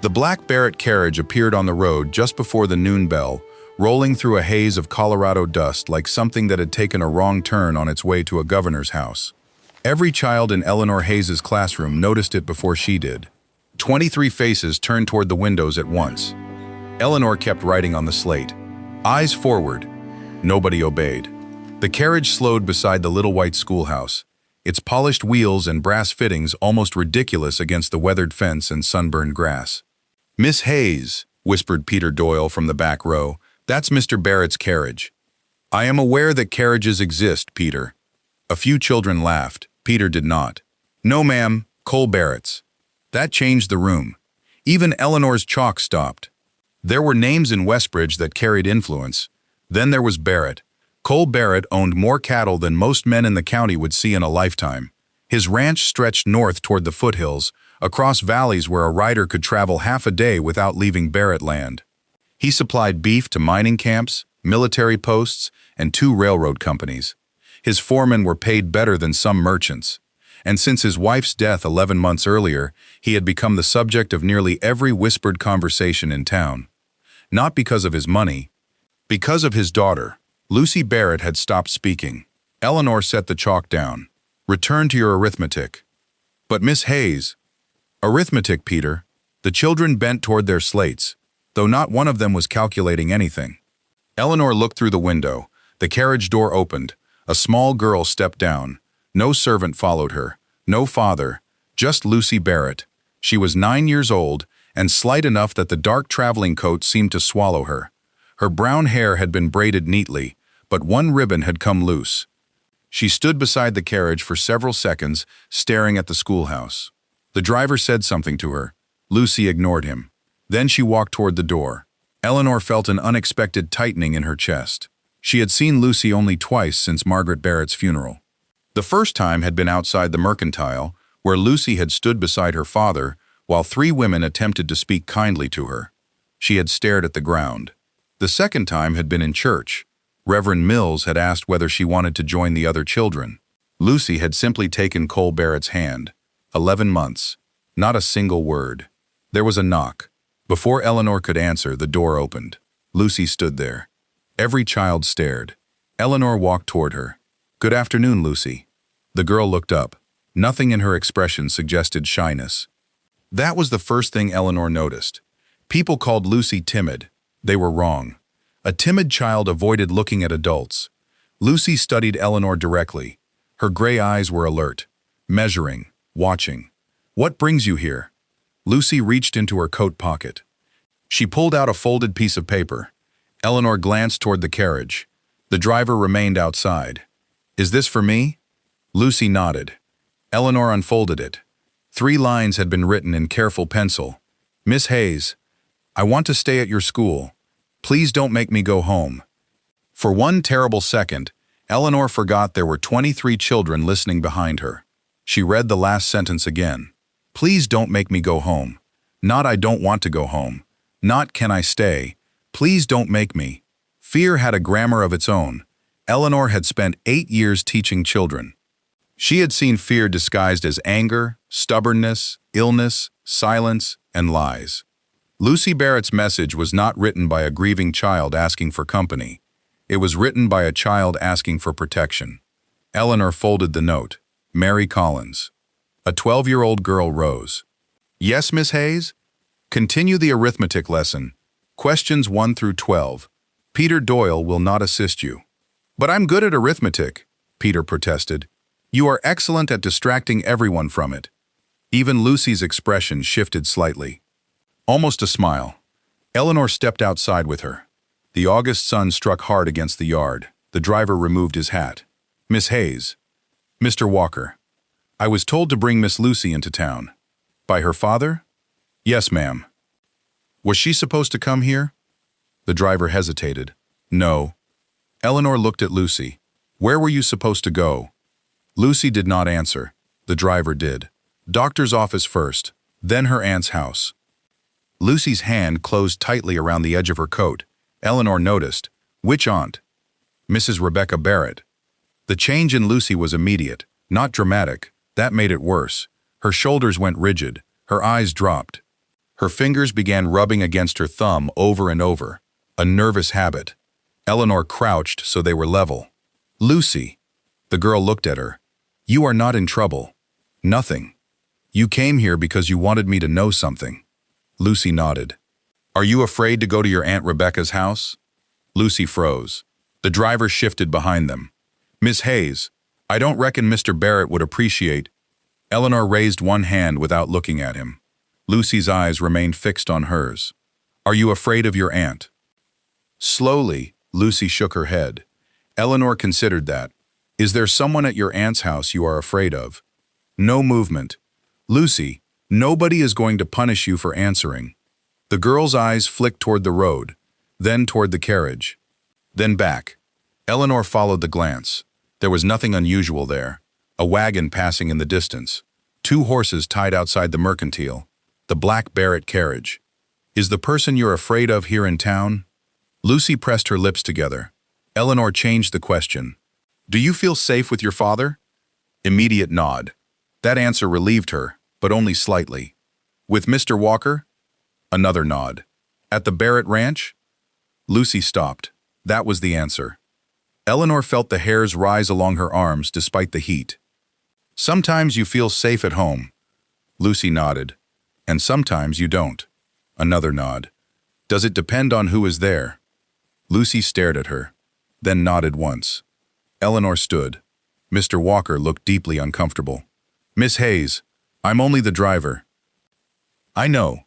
The black Barrett carriage appeared on the road just before the noon bell, rolling through a haze of Colorado dust like something that had taken a wrong turn on its way to a governor's house. Every child in Eleanor Hayes' classroom noticed it before she did. 23 faces turned toward the windows at once. Eleanor kept writing on the slate. Eyes forward. Nobody obeyed. The carriage slowed beside the little white schoolhouse, its polished wheels and brass fittings almost ridiculous against the weathered fence and sunburned grass. "Miss Hayes," whispered Peter Doyle from the back row, "that's Mr. Barrett's carriage." "I am aware that carriages exist, Peter." A few children laughed. Peter did not. "No, ma'am, Cole Barrett's." That changed the room. Even Eleanor's chalk stopped. There were names in Westbridge that carried influence. Then there was Barrett. Cole Barrett owned more cattle than most men in the county would see in a lifetime. His ranch stretched north toward the foothills, across valleys where a rider could travel half a day without leaving Barrett land. He supplied beef to mining camps, military posts, and 2 railroad companies. His foremen were paid better than some merchants. And since his wife's death 11 months earlier, he had become the subject of nearly every whispered conversation in town. Not because of his money, because of his daughter. Lucy Barrett had stopped speaking. Eleanor set the chalk down. "Return to your arithmetic." "But Miss Hayes." "Arithmetic, Peter." The children bent toward their slates, though not one of them was calculating anything. Eleanor looked through the window. The carriage door opened. A small girl stepped down. No servant followed her. No father. Just Lucy Barrett. She was 9 years old, and slight enough that the dark traveling coat seemed to swallow her. Her brown hair had been braided neatly, but one ribbon had come loose. She stood beside the carriage for several seconds, staring at the schoolhouse. The driver said something to her. Lucy ignored him. Then she walked toward the door. Eleanor felt an unexpected tightening in her chest. She had seen Lucy only twice since Margaret Barrett's funeral. The first time had been outside the mercantile, where Lucy had stood beside her father, while 3 women attempted to speak kindly to her. She had stared at the ground. The second time had been in church. Reverend Mills had asked whether she wanted to join the other children. Lucy had simply taken Cole Barrett's hand. 11 months. Not a single word. There was a knock. Before Eleanor could answer, the door opened. Lucy stood there. Every child stared. Eleanor walked toward her. "Good afternoon, Lucy." The girl looked up. Nothing in her expression suggested shyness. That was the first thing Eleanor noticed. People called Lucy timid. They were wrong. A timid child avoided looking at adults. Lucy studied Eleanor directly. Her gray eyes were alert, measuring, watching. "What brings you here?" Lucy reached into her coat pocket. She pulled out a folded piece of paper. Eleanor glanced toward the carriage. The driver remained outside. "Is this for me?" Lucy nodded. Eleanor unfolded it. 3 lines had been written in careful pencil. "Miss Hayes, I want to stay at your school. Please don't make me go home." For one terrible second, Eleanor forgot there were 23 children listening behind her. She read the last sentence again. "Please don't make me go home. Not I don't want to go home. Not can I stay. Please don't make me." Fear had a grammar of its own. Eleanor had spent 8 years teaching children. She had seen fear disguised as anger, stubbornness, illness, silence, and lies. Lucy Barrett's message was not written by a grieving child asking for company. It was written by a child asking for protection. Eleanor folded the note. Mary Collins. A 12-year-old girl rose. "Yes, Miss Hayes? Continue the arithmetic lesson. Questions 1 through 12. Peter Doyle will not assist you." "But I'm good at arithmetic," Peter protested. "You are excellent at distracting everyone from it." Even Lucy's expression shifted slightly. Almost a smile. Eleanor stepped outside with her. The August sun struck hard against the yard. The driver removed his hat. "Miss Hayes." "Mr. Walker. I was told to bring Miss Lucy into town." "By her father?" "Yes, ma'am." "Was she supposed to come here?" The driver hesitated. "No." Eleanor looked at Lucy. "Where were you supposed to go?" Lucy did not answer. The driver did. Doctor's office first, then her aunt's house. Lucy's hand closed tightly around the edge of her coat. Eleanor noticed. "Which aunt?" "Mrs. Rebecca Barrett." The change in Lucy was immediate, not dramatic. That made it worse. Her shoulders went rigid. Her eyes dropped. Her fingers began rubbing against her thumb over and over, a nervous habit. Eleanor crouched so they were level. "Lucy." The girl looked at her. "You are not in trouble." "Nothing. You came here because you wanted me to know something." Lucy nodded. "Are you afraid to go to your Aunt Rebecca's house?" Lucy froze. The driver shifted behind them. "Miss Hayes, I don't reckon Mr. Barrett would appreciate—" Eleanor raised one hand without looking at him. Lucy's eyes remained fixed on hers. "Are you afraid of your aunt?" Slowly, Lucy shook her head. Eleanor considered that. "Is there someone at your aunt's house you are afraid of?" No movement. "Lucy, nobody is going to punish you for answering." The girl's eyes flicked toward the road, then toward the carriage, then back. Eleanor followed the glance. There was nothing unusual there. A wagon passing in the distance. 2 horses tied outside the mercantile. The black Barrett carriage. "Is the person you're afraid of here in town?" Lucy pressed her lips together. Eleanor changed the question. "Do you feel safe with your father?" Immediate nod. That answer relieved her, but only slightly. "With Mr. Walker?" Another nod. "At the Barrett ranch?" Lucy stopped. That was the answer. Eleanor felt the hairs rise along her arms despite the heat. "Sometimes you feel safe at home." Lucy nodded. "And sometimes you don't." Another nod. "Does it depend on who is there?" Lucy stared at her, then nodded once. Eleanor stood. Mr. Walker looked deeply uncomfortable. "Miss Hayes, I'm only the driver." "I know.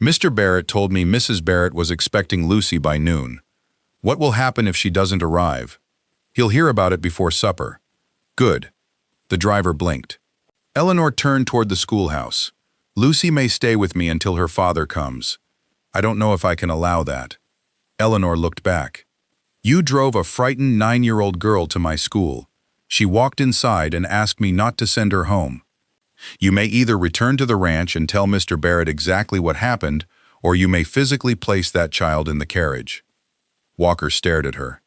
Mr. Barrett told me Mrs. Barrett was expecting Lucy by noon. What will happen if she doesn't arrive?" "He'll hear about it before supper." "Good." The driver blinked. Eleanor turned toward the schoolhouse. "Lucy may stay with me until her father comes. I don't know if I can allow that." Eleanor looked back. "You drove a frightened 9-year-old girl to my school. She walked inside and asked me not to send her home. You may either return to the ranch and tell Mr. Barrett exactly what happened, or you may physically place that child in the carriage." Walker stared at her.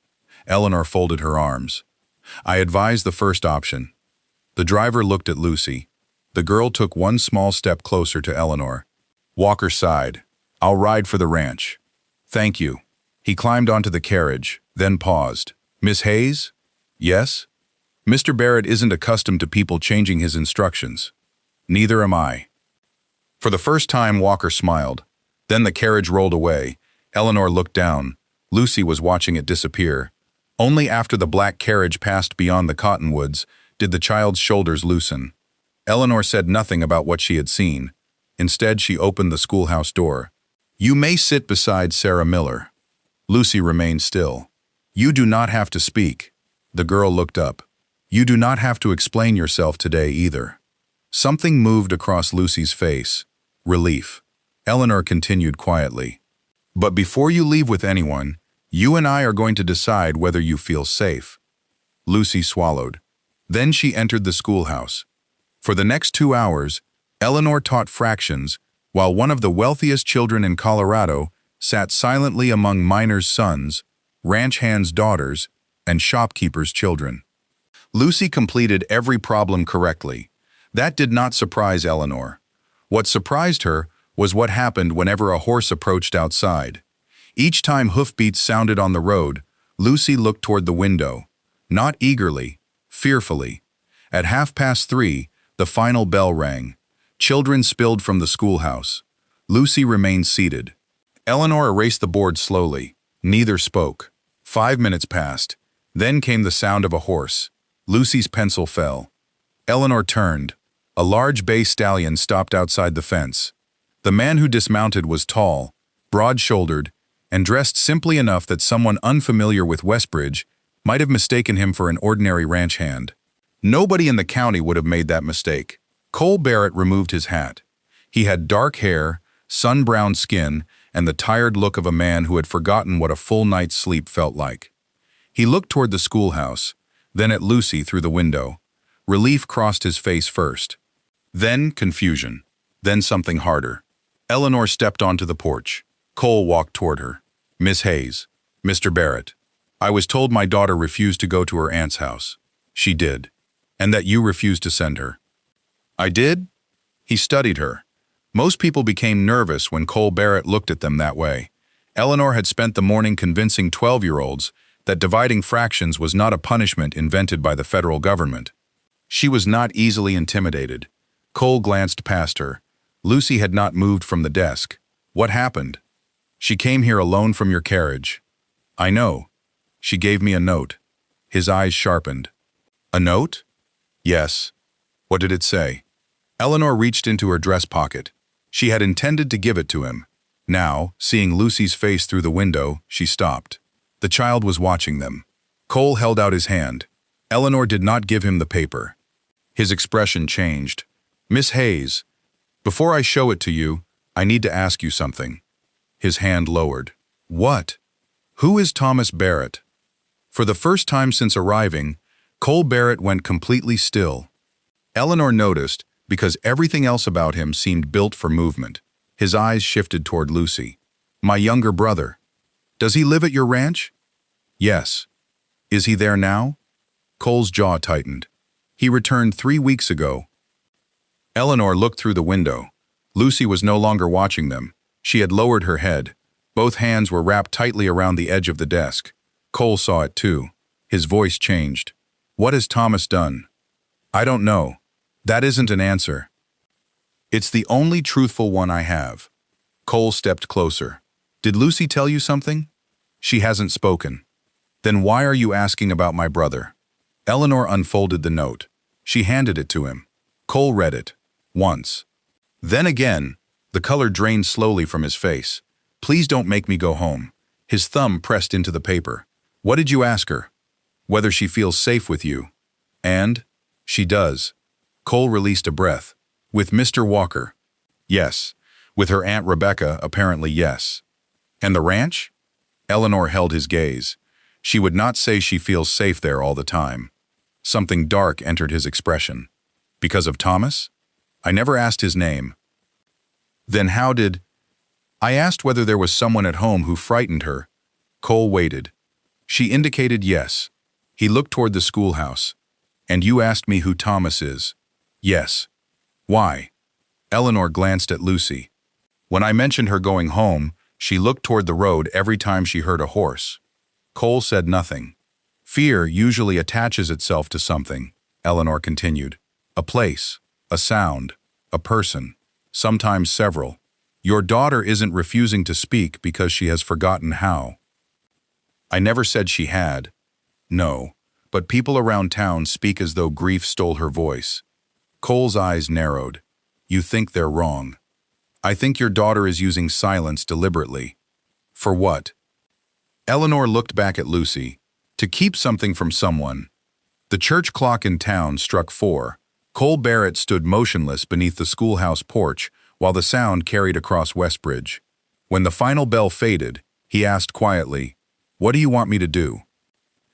Eleanor folded her arms. "I advise the first option." The driver looked at Lucy. The girl took one small step closer to Eleanor. Walker sighed. "I'll ride for the ranch." "Thank you." He climbed onto the carriage, then paused. "Miss Hayes?" "Yes?" "Mr. Barrett isn't accustomed to people changing his instructions." "Neither am I." For the first time, Walker smiled. Then the carriage rolled away. Eleanor looked down. Lucy was watching it disappear. Only after the black carriage passed beyond the cottonwoods did the child's shoulders loosen. Eleanor said nothing about what she had seen. Instead, she opened the schoolhouse door. "You may sit beside Sarah Miller." Lucy remained still. "You do not have to speak." The girl looked up. "You do not have to explain yourself today either." Something moved across Lucy's face. Relief. Eleanor continued quietly. "But before you leave with anyone, you and I are going to decide whether you feel safe." Lucy swallowed. Then she entered the schoolhouse. For the next 2 hours, Eleanor taught fractions, while one of the wealthiest children in Colorado sat silently among miners' sons, ranch hands' daughters, and shopkeepers' children. Lucy completed every problem correctly. That did not surprise Eleanor. What surprised her was what happened whenever a horse approached outside. Each time hoofbeats sounded on the road, Lucy looked toward the window. Not eagerly, fearfully. At 3:30, the final bell rang. Children spilled from the schoolhouse. Lucy remained seated. Eleanor erased the board slowly. Neither spoke. 5 minutes passed. Then came the sound of a horse. Lucy's pencil fell. Eleanor turned. A large bay stallion stopped outside the fence. The man who dismounted was tall, broad-shouldered, and dressed simply enough that someone unfamiliar with Westbridge might have mistaken him for an ordinary ranch hand. Nobody in the county would have made that mistake. Cole Barrett removed his hat. He had dark hair, sun-browned skin, and the tired look of a man who had forgotten what a full night's sleep felt like. He looked toward the schoolhouse, then at Lucy through the window. Relief crossed his face first. Then confusion. Then something harder. Eleanor stepped onto the porch. Cole walked toward her. "Miss Hayes, Mr. Barrett, I was told my daughter refused to go to her aunt's house." "She did. And that you refused to send her." "I did?" He studied her. Most people became nervous when Cole Barrett looked at them that way. Eleanor had spent the morning convincing 12-year-olds that dividing fractions was not a punishment invented by the federal government. She was not easily intimidated. Cole glanced past her. Lucy had not moved from the desk. What happened? She came here alone from your carriage. I know. She gave me a note. His eyes sharpened. A note? Yes. What did it say? Eleanor reached into her dress pocket. She had intended to give it to him. Now, seeing Lucy's face through the window, she stopped. The child was watching them. Cole held out his hand. Eleanor did not give him the paper. His expression changed. Miss Hayes, before I show it to you, I need to ask you something. His hand lowered. What? Who is Thomas Barrett? For the first time since arriving, Cole Barrett went completely still. Eleanor noticed because everything else about him seemed built for movement. His eyes shifted toward Lucy. My younger brother. Does he live at your ranch? Yes. Is he there now? Cole's jaw tightened. He returned 3 weeks ago. Eleanor looked through the window. Lucy was no longer watching them. She had lowered her head. Both hands were wrapped tightly around the edge of the desk. Cole saw it too. His voice changed. What has Thomas done? I don't know. That isn't an answer. It's the only truthful one I have. Cole stepped closer. Did Lucy tell you something? She hasn't spoken. Then why are you asking about my brother? Eleanor unfolded the note. She handed it to him. Cole read it. Once. Then again, the color drained slowly from his face. Please don't make me go home. His thumb pressed into the paper. What did you ask her? Whether she feels safe with you. And? She does. Cole released a breath. With Mr. Walker? Yes. With her Aunt Rebecca, apparently yes. And the ranch? Eleanor held his gaze. She would not say she feels safe there all the time. Something dark entered his expression. Because of Thomas? I never asked his name. Then how did... I asked whether there was someone at home who frightened her. Cole waited. She indicated yes. He looked toward the schoolhouse. And you asked me who Thomas is. Yes. Why? Eleanor glanced at Lucy. When I mentioned her going home, she looked toward the road every time she heard a horse. Cole said nothing. Fear usually attaches itself to something, Eleanor continued. A place, a sound, a person, sometimes several. Your daughter isn't refusing to speak because she has forgotten how. I never said she had. No, but people around town speak as though grief stole her voice. Cole's eyes narrowed. You think they're wrong. I think your daughter is using silence deliberately. For what? Eleanor looked back at Lucy. To keep something from someone. The church clock in town struck 4. Cole Barrett stood motionless beneath the schoolhouse porch while the sound carried across Westbridge. When the final bell faded, he asked quietly, What do you want me to do?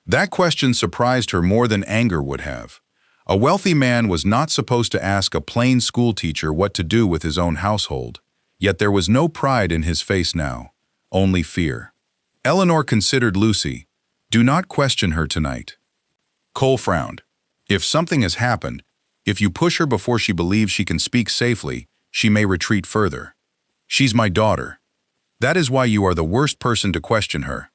That question surprised her more than anger would have. A wealthy man was not supposed to ask a plain schoolteacher what to do with his own household, yet there was no pride in his face now, only fear. Eleanor considered Lucy. Do not question her tonight. Cole frowned. If something has happened, if you push her before she believes she can speak safely, she may retreat further. She's my daughter. That is why you are the worst person to question her.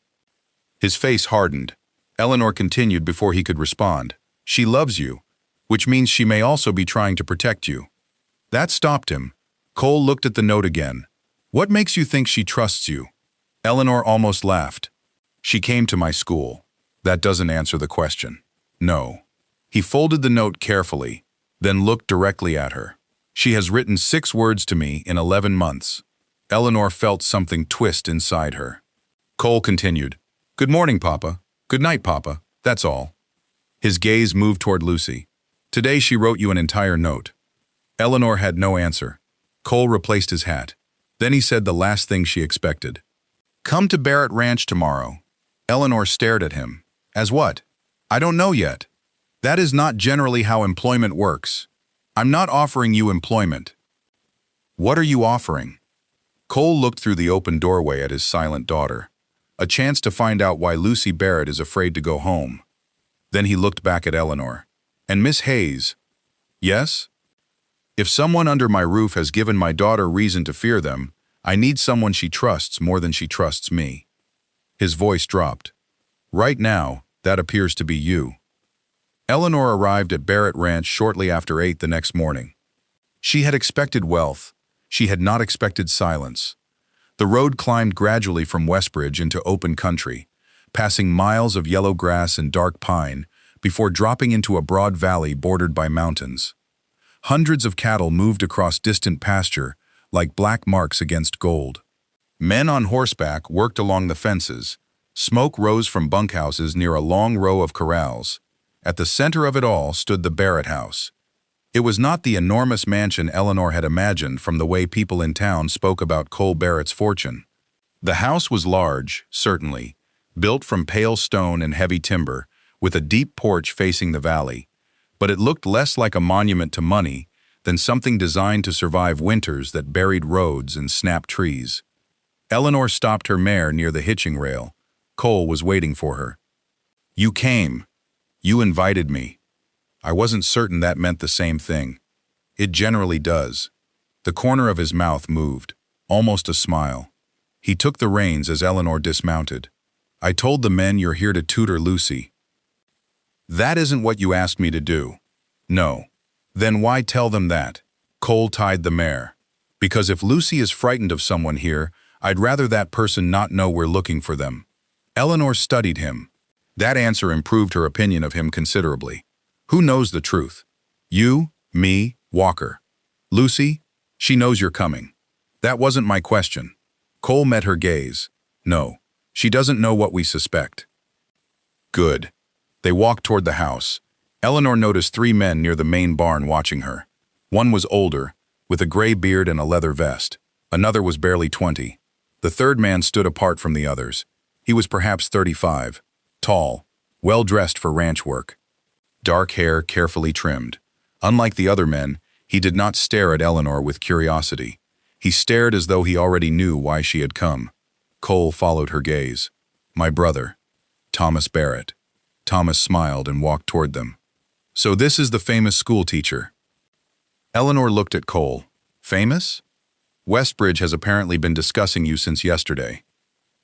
His face hardened. Eleanor continued before he could respond. She loves you, which means she may also be trying to protect you. That stopped him. Cole looked at the note again. What makes you think she trusts you? Eleanor almost laughed. She came to my school. That doesn't answer the question. No. He folded the note carefully, then looked directly at her. She has written 6 words to me in 11 months. Eleanor felt something twist inside her. Cole continued. Good morning, Papa. Good night, Papa. That's all. His gaze moved toward Lucy. Today she wrote you an entire note. Eleanor had no answer. Cole replaced his hat. Then he said the last thing she expected. Come to Barrett Ranch tomorrow. Eleanor stared at him. As what? I don't know yet. That is not generally how employment works. I'm not offering you employment. What are you offering? Cole looked through the open doorway at his silent daughter. A chance to find out why Lucy Barrett is afraid to go home. Then he looked back at Eleanor. And Miss Hayes. Yes? If someone under my roof has given my daughter reason to fear them, I need someone she trusts more than she trusts me." His voice dropped. "Right now, that appears to be you." Eleanor arrived at Barrett Ranch shortly after 8 the next morning. She had expected wealth. She had not expected silence. The road climbed gradually from Westbridge into open country, passing miles of yellow grass and dark pine before dropping into a broad valley bordered by mountains. Hundreds of cattle moved across distant pasture like black marks against gold. Men on horseback worked along the fences. Smoke rose from bunkhouses near a long row of corrals. At the center of it all stood the Barrett house. It was not the enormous mansion Eleanor had imagined from the way people in town spoke about Cole Barrett's fortune. The house was large, certainly, built from pale stone and heavy timber, with a deep porch facing the valley, but it looked less like a monument to money than something designed to survive winters that buried roads and snapped trees. Eleanor stopped her mare near the hitching rail. Cole was waiting for her. "You came. You invited me." I wasn't certain that meant the same thing. It generally does. The corner of his mouth moved, almost a smile. He took the reins as Eleanor dismounted. "I told the men you're here to tutor Lucy." "That isn't what you asked me to do." "No." "Then why tell them that?" Cole tied the mare. "Because if Lucy is frightened of someone here, I'd rather that person not know we're looking for them." Eleanor studied him. That answer improved her opinion of him considerably. "Who knows the truth? You, me, Walker. Lucy, she knows you're coming." "That wasn't my question." Cole met her gaze. "No, she doesn't know what we suspect." "Good." They walked toward the house. Eleanor noticed 3 men near the main barn watching her. One was older, with a gray beard and a leather vest. Another was barely 20. The third man stood apart from the others. He was perhaps 35, tall, well-dressed for ranch work. Dark hair carefully trimmed. Unlike the other men, he did not stare at Eleanor with curiosity. He stared as though he already knew why she had come. Cole followed her gaze. "My brother, Thomas Barrett." Thomas smiled and walked toward them. "So this is the famous schoolteacher." Eleanor looked at Cole. "Famous? Westbridge has apparently been discussing you since yesterday."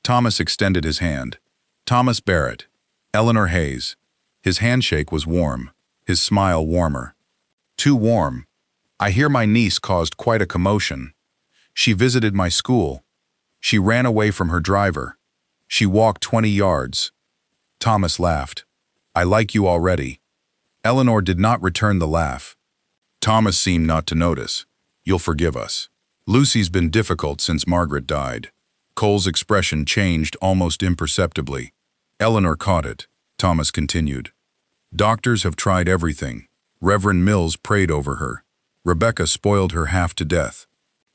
Thomas extended his hand. "Thomas Barrett, Eleanor Hayes." His handshake was warm, his smile warmer. "Too warm. I hear my niece caused quite a commotion. She visited my school. She ran away from her driver. She walked 20 yards. Thomas laughed. "I like you already." Eleanor did not return the laugh. Thomas seemed not to notice. "You'll forgive us. Lucy's been difficult since Margaret died." Cole's expression changed almost imperceptibly. Eleanor caught it. Thomas continued. "Doctors have tried everything. Reverend Mills prayed over her. Rebecca spoiled her half to death.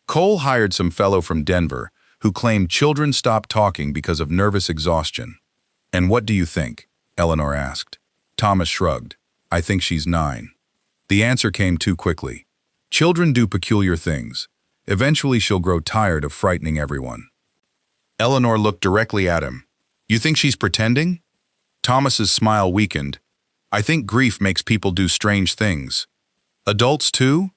Cole hired some fellow from Denver who claimed children stopped talking because of nervous exhaustion." "And what do you think?" Eleanor asked. Thomas shrugged. "I think she's 9. The answer came too quickly. "Children do peculiar things. Eventually she'll grow tired of frightening everyone." Eleanor looked directly at him. "You think she's pretending?" Thomas's smile weakened. "I think grief makes people do strange things." "Adults too?"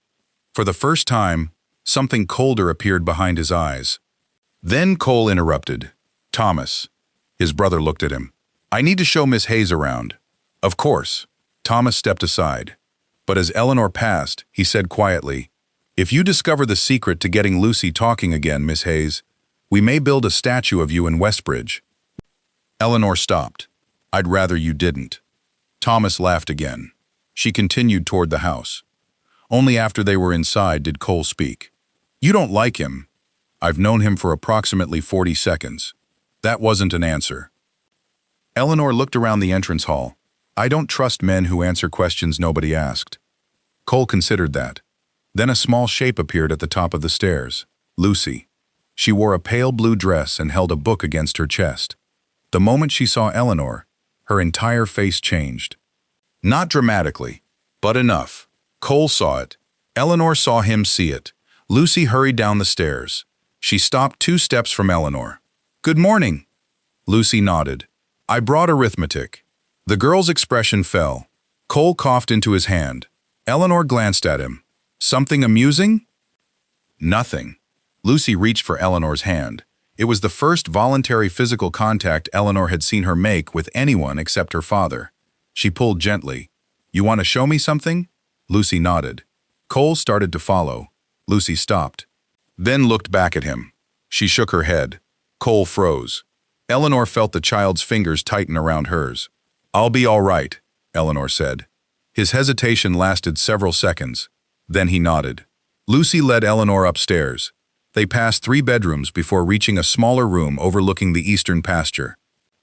For the first time, something colder appeared behind his eyes. Then Cole interrupted. "Thomas." His brother looked at him. "I need to show Miss Hayes around." "Of course." Thomas stepped aside. But as Eleanor passed, he said quietly, "If you discover the secret to getting Lucy talking again, Miss Hayes, we may build a statue of you in Westbridge." Eleanor stopped. "I'd rather you didn't." Thomas laughed again. She continued toward the house. Only after they were inside did Cole speak. "You don't like him." "I've known him for approximately 40 seconds. That wasn't an answer." Eleanor looked around the entrance hall. "I don't trust men who answer questions nobody asked." Cole considered that. Then a small shape appeared at the top of the stairs. Lucy. She wore a pale blue dress and held a book against her chest. The moment she saw Eleanor, her entire face changed. Not dramatically, but enough. Cole saw it. Eleanor saw him see it. Lucy hurried down the stairs. She stopped 2 steps from Eleanor. "Good morning." Lucy nodded. "I brought arithmetic." The girl's expression fell. Cole coughed into his hand. Eleanor glanced at him. Something amusing? Nothing. Lucy reached for Eleanor's hand. It was the first voluntary physical contact Eleanor had seen her make with anyone except her father. She pulled gently. You want to show me something? Lucy nodded. Cole started to follow. Lucy stopped. Then looked back at him. She shook her head. Cole froze. Eleanor felt the child's fingers tighten around hers. I'll be all right, Eleanor said. His hesitation lasted several seconds. Then he nodded. Lucy led Eleanor upstairs. They passed 3 bedrooms before reaching a smaller room overlooking the eastern pasture.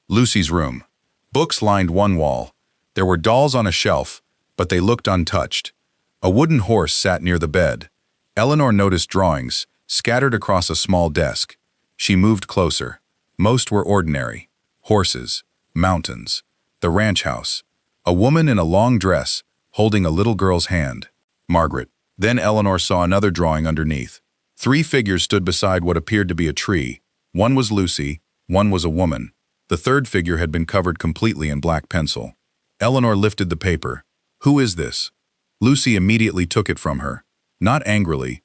Lucy's room. Books lined one wall. There were dolls on a shelf, but they looked untouched. A wooden horse sat near the bed. Eleanor noticed drawings, scattered across a small desk. She moved closer. Most were ordinary. Horses, mountains, the ranch house, a woman in a long dress, holding a little girl's hand. Margaret. Then Eleanor saw another drawing underneath. 3 figures stood beside what appeared to be a tree. One was Lucy, one was a woman. The third figure had been covered completely in black pencil. Eleanor lifted the paper. Who is this? Lucy immediately took it from her. Not angrily.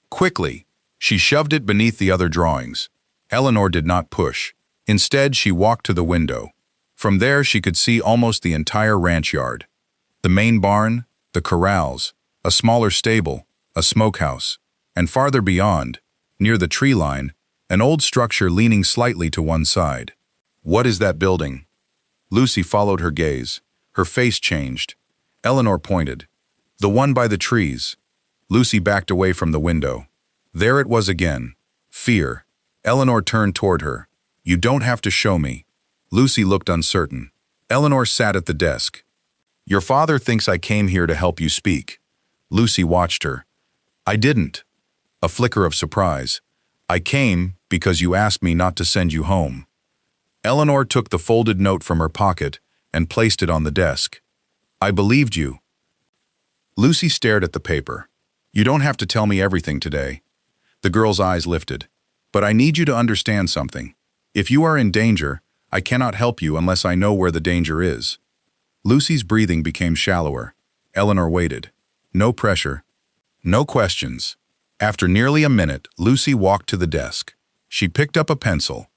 Quickly, she shoved it beneath the other drawings. Eleanor did not push. Instead, she walked to the window. From there, she could see almost the entire ranch yard. The main barn, the corrals, a smaller stable, a smokehouse, and farther beyond, near the tree line, an old structure leaning slightly to one side. What is that building? Lucy followed her gaze. Her face changed. Eleanor pointed. The one by the trees. Lucy backed away from the window. There it was again. Fear. Eleanor turned toward her. You don't have to show me. Lucy looked uncertain. Eleanor sat at the desk. Your father thinks I came here to help you speak. Lucy watched her. I didn't. A flicker of surprise. I came because you asked me not to send you home. Eleanor took the folded note from her pocket and placed it on the desk. I believed you. Lucy stared at the paper. You don't have to tell me everything today. The girl's eyes lifted. But I need you to understand something. If you are in danger, I cannot help you unless I know where the danger is. Lucy's breathing became shallower. Eleanor waited. No pressure. No questions. After nearly a minute, Lucy walked to the desk. She picked up a pencil.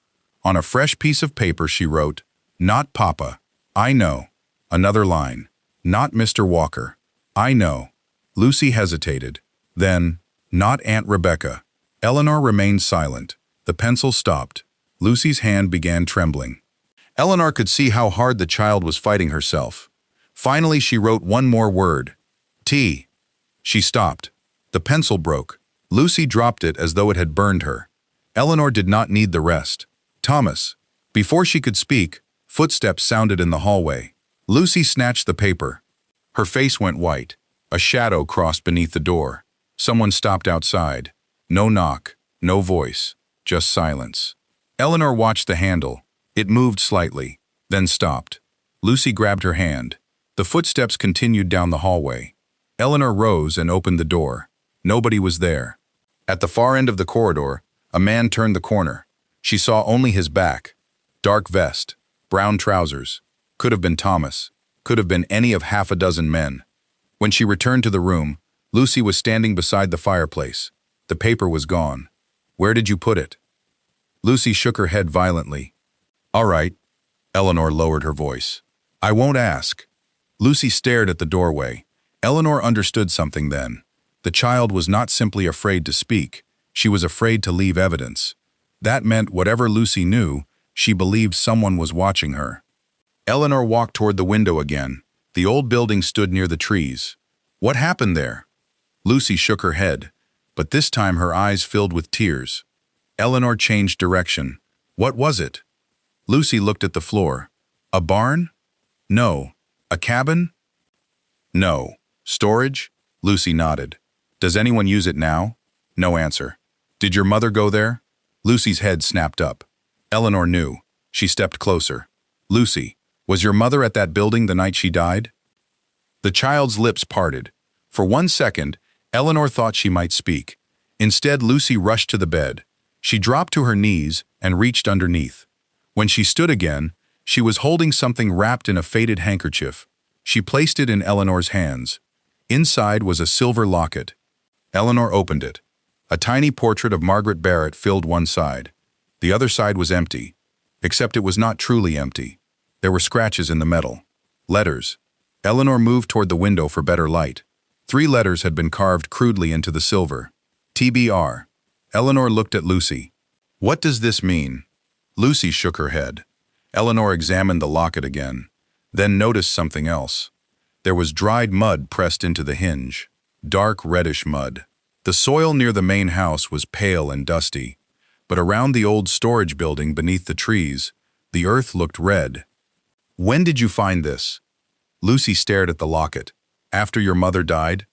On a fresh piece of paper, she wrote, Not Papa. I know. Another line. Not Mr. Walker. I know. Lucy hesitated. Then, Not Aunt Rebecca. Eleanor remained silent. The pencil stopped. Lucy's hand began trembling. Eleanor could see how hard the child was fighting herself. Finally, she wrote one more word. T. She stopped. The pencil broke. Lucy dropped it as though it had burned her. Eleanor did not need the rest. Thomas. Before she could speak, footsteps sounded in the hallway. Lucy snatched the paper. Her face went white. A shadow crossed beneath the door. Someone stopped outside. No knock, no voice, just silence. Eleanor watched the handle. It moved slightly, then stopped. Lucy grabbed her hand. The footsteps continued down the hallway. Eleanor rose and opened the door. Nobody was there. At the far end of the corridor, a man turned the corner. She saw only his back. Dark vest, brown trousers. Could have been Thomas. Could have been any of half a dozen men. When she returned to the room, Lucy was standing beside the fireplace. The paper was gone. Where did you put it? Lucy shook her head violently. All right. Eleanor lowered her voice. I won't ask. Lucy stared at the doorway. Eleanor understood something then. The child was not simply afraid to speak. She was afraid to leave evidence. That meant whatever Lucy knew, she believed someone was watching her. Eleanor walked toward the window again. The old building stood near the trees. What happened there? Lucy shook her head, but this time her eyes filled with tears. Eleanor changed direction. What was it? Lucy looked at the floor. A barn? No. A cabin? No. Storage? Lucy nodded. Does anyone use it now? No answer. Did your mother go there? Lucy's head snapped up. Eleanor knew. She stepped closer. Lucy, was your mother at that building the night she died? The child's lips parted. For 1 second, Eleanor thought she might speak. Instead, Lucy rushed to the bed. She dropped to her knees and reached underneath. When she stood again, she was holding something wrapped in a faded handkerchief. She placed it in Eleanor's hands. Inside was a silver locket. Eleanor opened it. A tiny portrait of Margaret Barrett filled one side. The other side was empty, except it was not truly empty. There were scratches in the metal. Letters. Eleanor moved toward the window for better light. 3 letters had been carved crudely into the silver. TBR. Eleanor looked at Lucy. What does this mean? Lucy shook her head. Eleanor examined the locket again, then noticed something else. There was dried mud pressed into the hinge. Dark reddish mud. The soil near the main house was pale and dusty, but around the old storage building beneath the trees, the earth looked red. When did you find this? Lucy stared at the locket. After your mother died?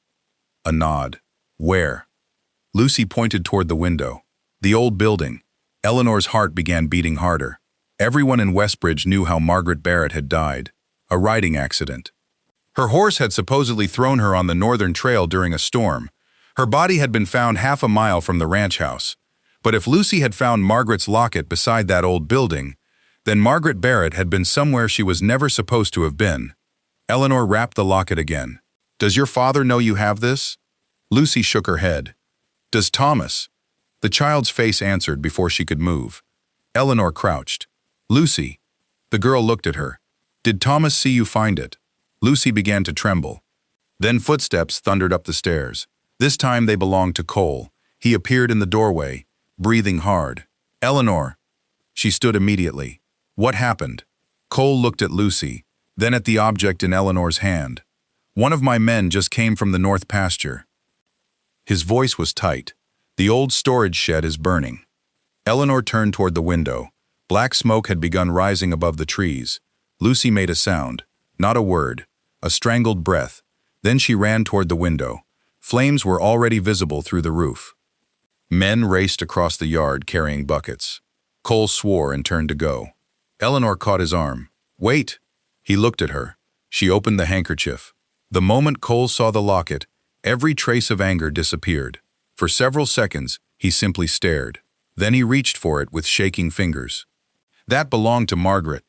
A nod. Where? Lucy pointed toward the window. The old building. Eleanor's heart began beating harder. Everyone in Westbridge knew how Margaret Barrett had died. A riding accident. Her horse had supposedly thrown her on the northern trail during a storm. Her body had been found half a mile from the ranch house. But if Lucy had found Margaret's locket beside that old building, then Margaret Barrett had been somewhere she was never supposed to have been. Eleanor wrapped the locket again. Does your father know you have this? Lucy shook her head. Does Thomas? The child's face answered before she could move. Eleanor crouched. Lucy. The girl looked at her. Did Thomas see you find it? Lucy began to tremble. Then footsteps thundered up the stairs. This time they belonged to Cole. He appeared in the doorway, breathing hard. Eleanor. She stood immediately. What happened? Cole looked at Lucy, then at the object in Eleanor's hand. One of my men just came from the north pasture. His voice was tight. The old storage shed is burning. Eleanor turned toward the window. Black smoke had begun rising above the trees. Lucy made a sound. Not a word. A strangled breath. Then she ran toward the window. Flames were already visible through the roof. Men raced across the yard carrying buckets. Cole swore and turned to go. Eleanor caught his arm. Wait! He looked at her. She opened the handkerchief. The moment Cole saw the locket, every trace of anger disappeared. For several seconds, he simply stared. Then he reached for it with shaking fingers. That belonged to Margaret.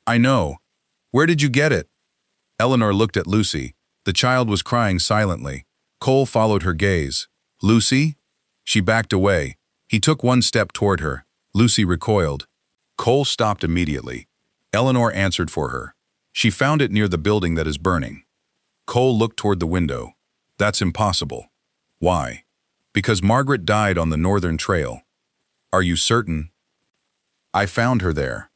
I know. Where did you get it? Eleanor looked at Lucy. The child was crying silently. Cole followed her gaze. Lucy? She backed away. He took one step toward her. Lucy recoiled. Cole stopped immediately. Eleanor answered for her. She found it near the building that is burning. Cole looked toward the window. That's impossible. Why? Because Margaret died on the northern trail. Are you certain? I found her there.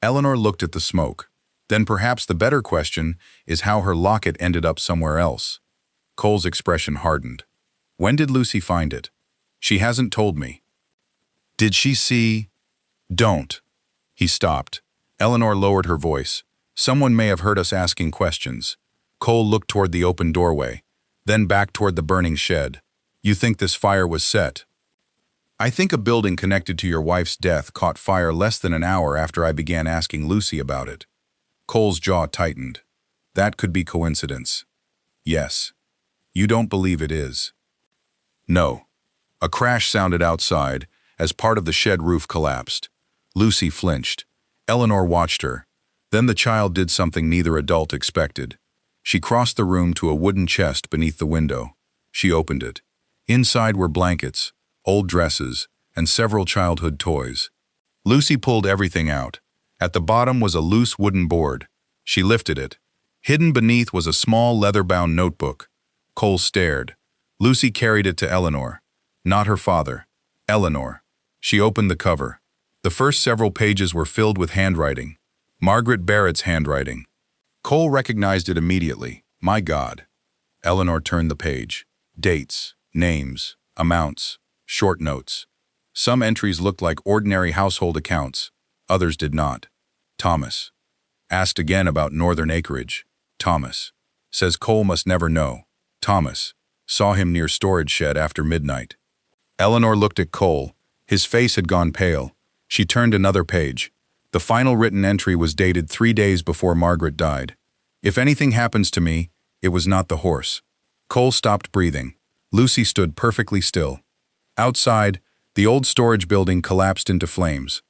Eleanor looked at the smoke. Then perhaps the better question is how her locket ended up somewhere else. Cole's expression hardened. When did Lucy find it? She hasn't told me. Did she see? Don't. He stopped. Eleanor lowered her voice. Someone may have heard us asking questions. Cole looked toward the open doorway, then back toward the burning shed. You think this fire was set? I think a building connected to your wife's death caught fire less than an hour after I began asking Lucy about it. Cole's jaw tightened. That could be coincidence. Yes. You don't believe it is. No. A crash sounded outside as part of the shed roof collapsed. Lucy flinched. Eleanor watched her. Then the child did something neither adult expected. She crossed the room to a wooden chest beneath the window. She opened it. Inside were blankets, old dresses, and several childhood toys. Lucy pulled everything out. At the bottom was a loose wooden board. She lifted it. Hidden beneath was a small leather-bound notebook. Cole stared. Lucy carried it to Eleanor. Not her father. Eleanor. She opened the cover. The first several pages were filled with handwriting. Margaret Barrett's handwriting. Cole recognized it immediately. My God. Eleanor turned the page. Dates, names, amounts, short notes. Some entries looked like ordinary household accounts. Others did not. Thomas. Asked again about northern acreage. Thomas. Says Cole must never know. Thomas. Saw him near storage shed after midnight. Eleanor looked at Cole. His face had gone pale. She turned another page. The final written entry was dated 3 days before Margaret died. If anything happens to me, it was not the horse. Cole stopped breathing. Lucy stood perfectly still. Outside, the old storage building collapsed into flames.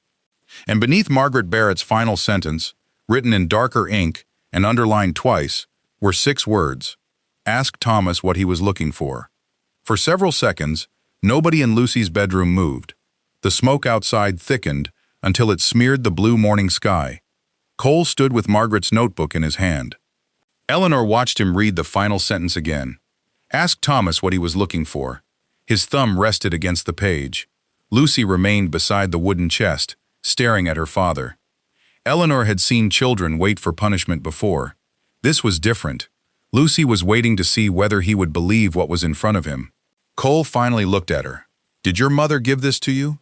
And beneath Margaret Barrett's final sentence, written in darker ink and underlined twice, were 6 words. Ask Thomas what he was looking for. For several seconds, nobody in Lucy's bedroom moved. The smoke outside thickened until it smeared the blue morning sky. Cole stood with Margaret's notebook in his hand. Eleanor watched him read the final sentence again. Ask Thomas what he was looking for. His thumb rested against the page. Lucy remained beside the wooden chest, staring at her father. Eleanor had seen children wait for punishment before. This was different. Lucy was waiting to see whether he would believe what was in front of him. Cole finally looked at her. Did your mother give this to you?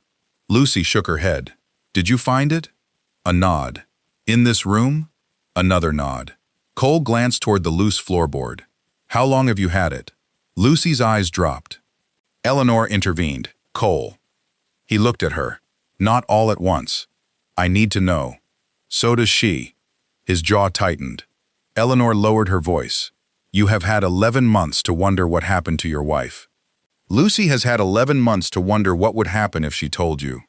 Lucy shook her head. Did you find it? A nod. In this room? Another nod. Cole glanced toward the loose floorboard. How long have you had it? Lucy's eyes dropped. Eleanor intervened. Cole. He looked at her. Not all at once. I need to know. So does she. His jaw tightened. Eleanor lowered her voice. You have had 11 months to wonder what happened to your wife. Lucy has had 11 months to wonder what would happen if she told you.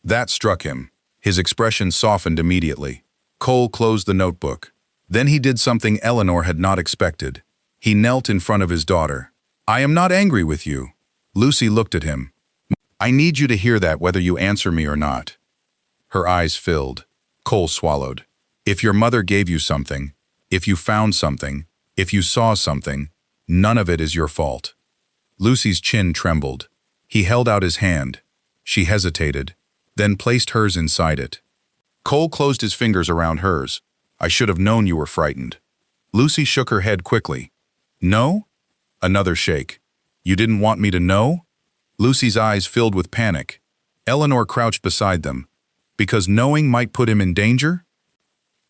That struck him. His expression softened immediately. Cole closed the notebook. Then he did something Eleanor had not expected. He knelt in front of his daughter. I am not angry with you. Lucy looked at him. I need you to hear that whether you answer me or not. Her eyes filled. Cole swallowed. If your mother gave you something, if you found something, if you saw something, none of it is your fault. Lucy's chin trembled. He held out his hand. She hesitated, then placed hers inside it. Cole closed his fingers around hers. I should have known you were frightened. Lucy shook her head quickly. No? Another shake. You didn't want me to know? Lucy's eyes filled with panic. Eleanor crouched beside them. Because knowing might put him in danger?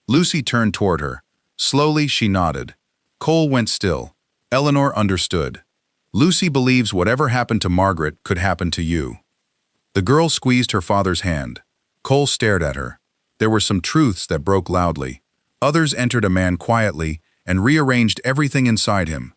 Lucy turned toward her. Slowly, she nodded. Cole went still. Eleanor understood. Lucy believes whatever happened to Margaret could happen to you. The girl squeezed her father's hand. Cole stared at her. There were some truths that broke loudly. Others entered a man quietly and rearranged everything inside him.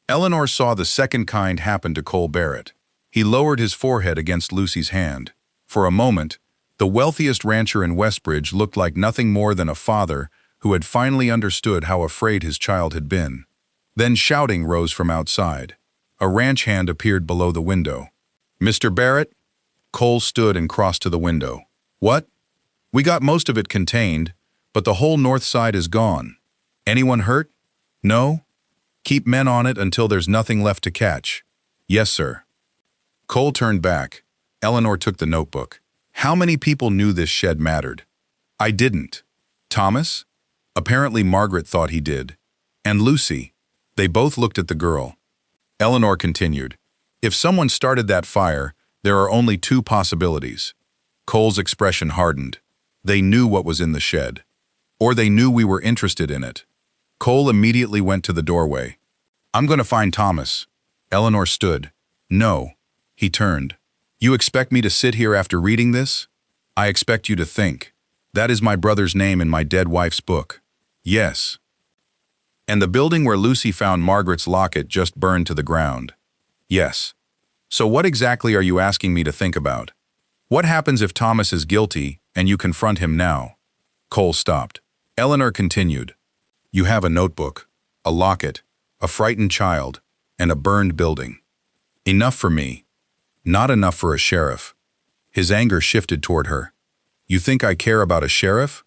Eleanor saw the second kind happen to Cole Barrett. He lowered his forehead against Lucy's hand. For a moment, the wealthiest rancher in Westbridge looked like nothing more than a father who had finally understood how afraid his child had been. Then shouting rose from outside. A ranch hand appeared below the window. Mr. Barrett? Cole stood and crossed to the window. What? We got most of it contained, but the whole north side is gone. Anyone hurt? No? Keep men on it until there's nothing left to catch. Yes, sir. Cole turned back. Eleanor took the notebook. How many people knew this shed mattered? I didn't. Thomas? Apparently Margaret thought he did. And Lucy. They both looked at the girl. Eleanor continued. If someone started that fire, there are only two possibilities. Cole's expression hardened. They knew what was in the shed. Or they knew we were interested in it. Cole immediately went to the doorway. I'm going to find Thomas. Eleanor stood. No. He turned. You expect me to sit here after reading this? I expect you to think. That is my brother's name in my dead wife's book. Yes. And the building where Lucy found Margaret's locket just burned to the ground. Yes. So what exactly are you asking me to think about? What happens if Thomas is guilty and you confront him now? Cole stopped. Eleanor continued. You have a notebook, a locket, a frightened child, and a burned building. Enough for me. Not enough for a sheriff. His anger shifted toward her. You think I care about a sheriff?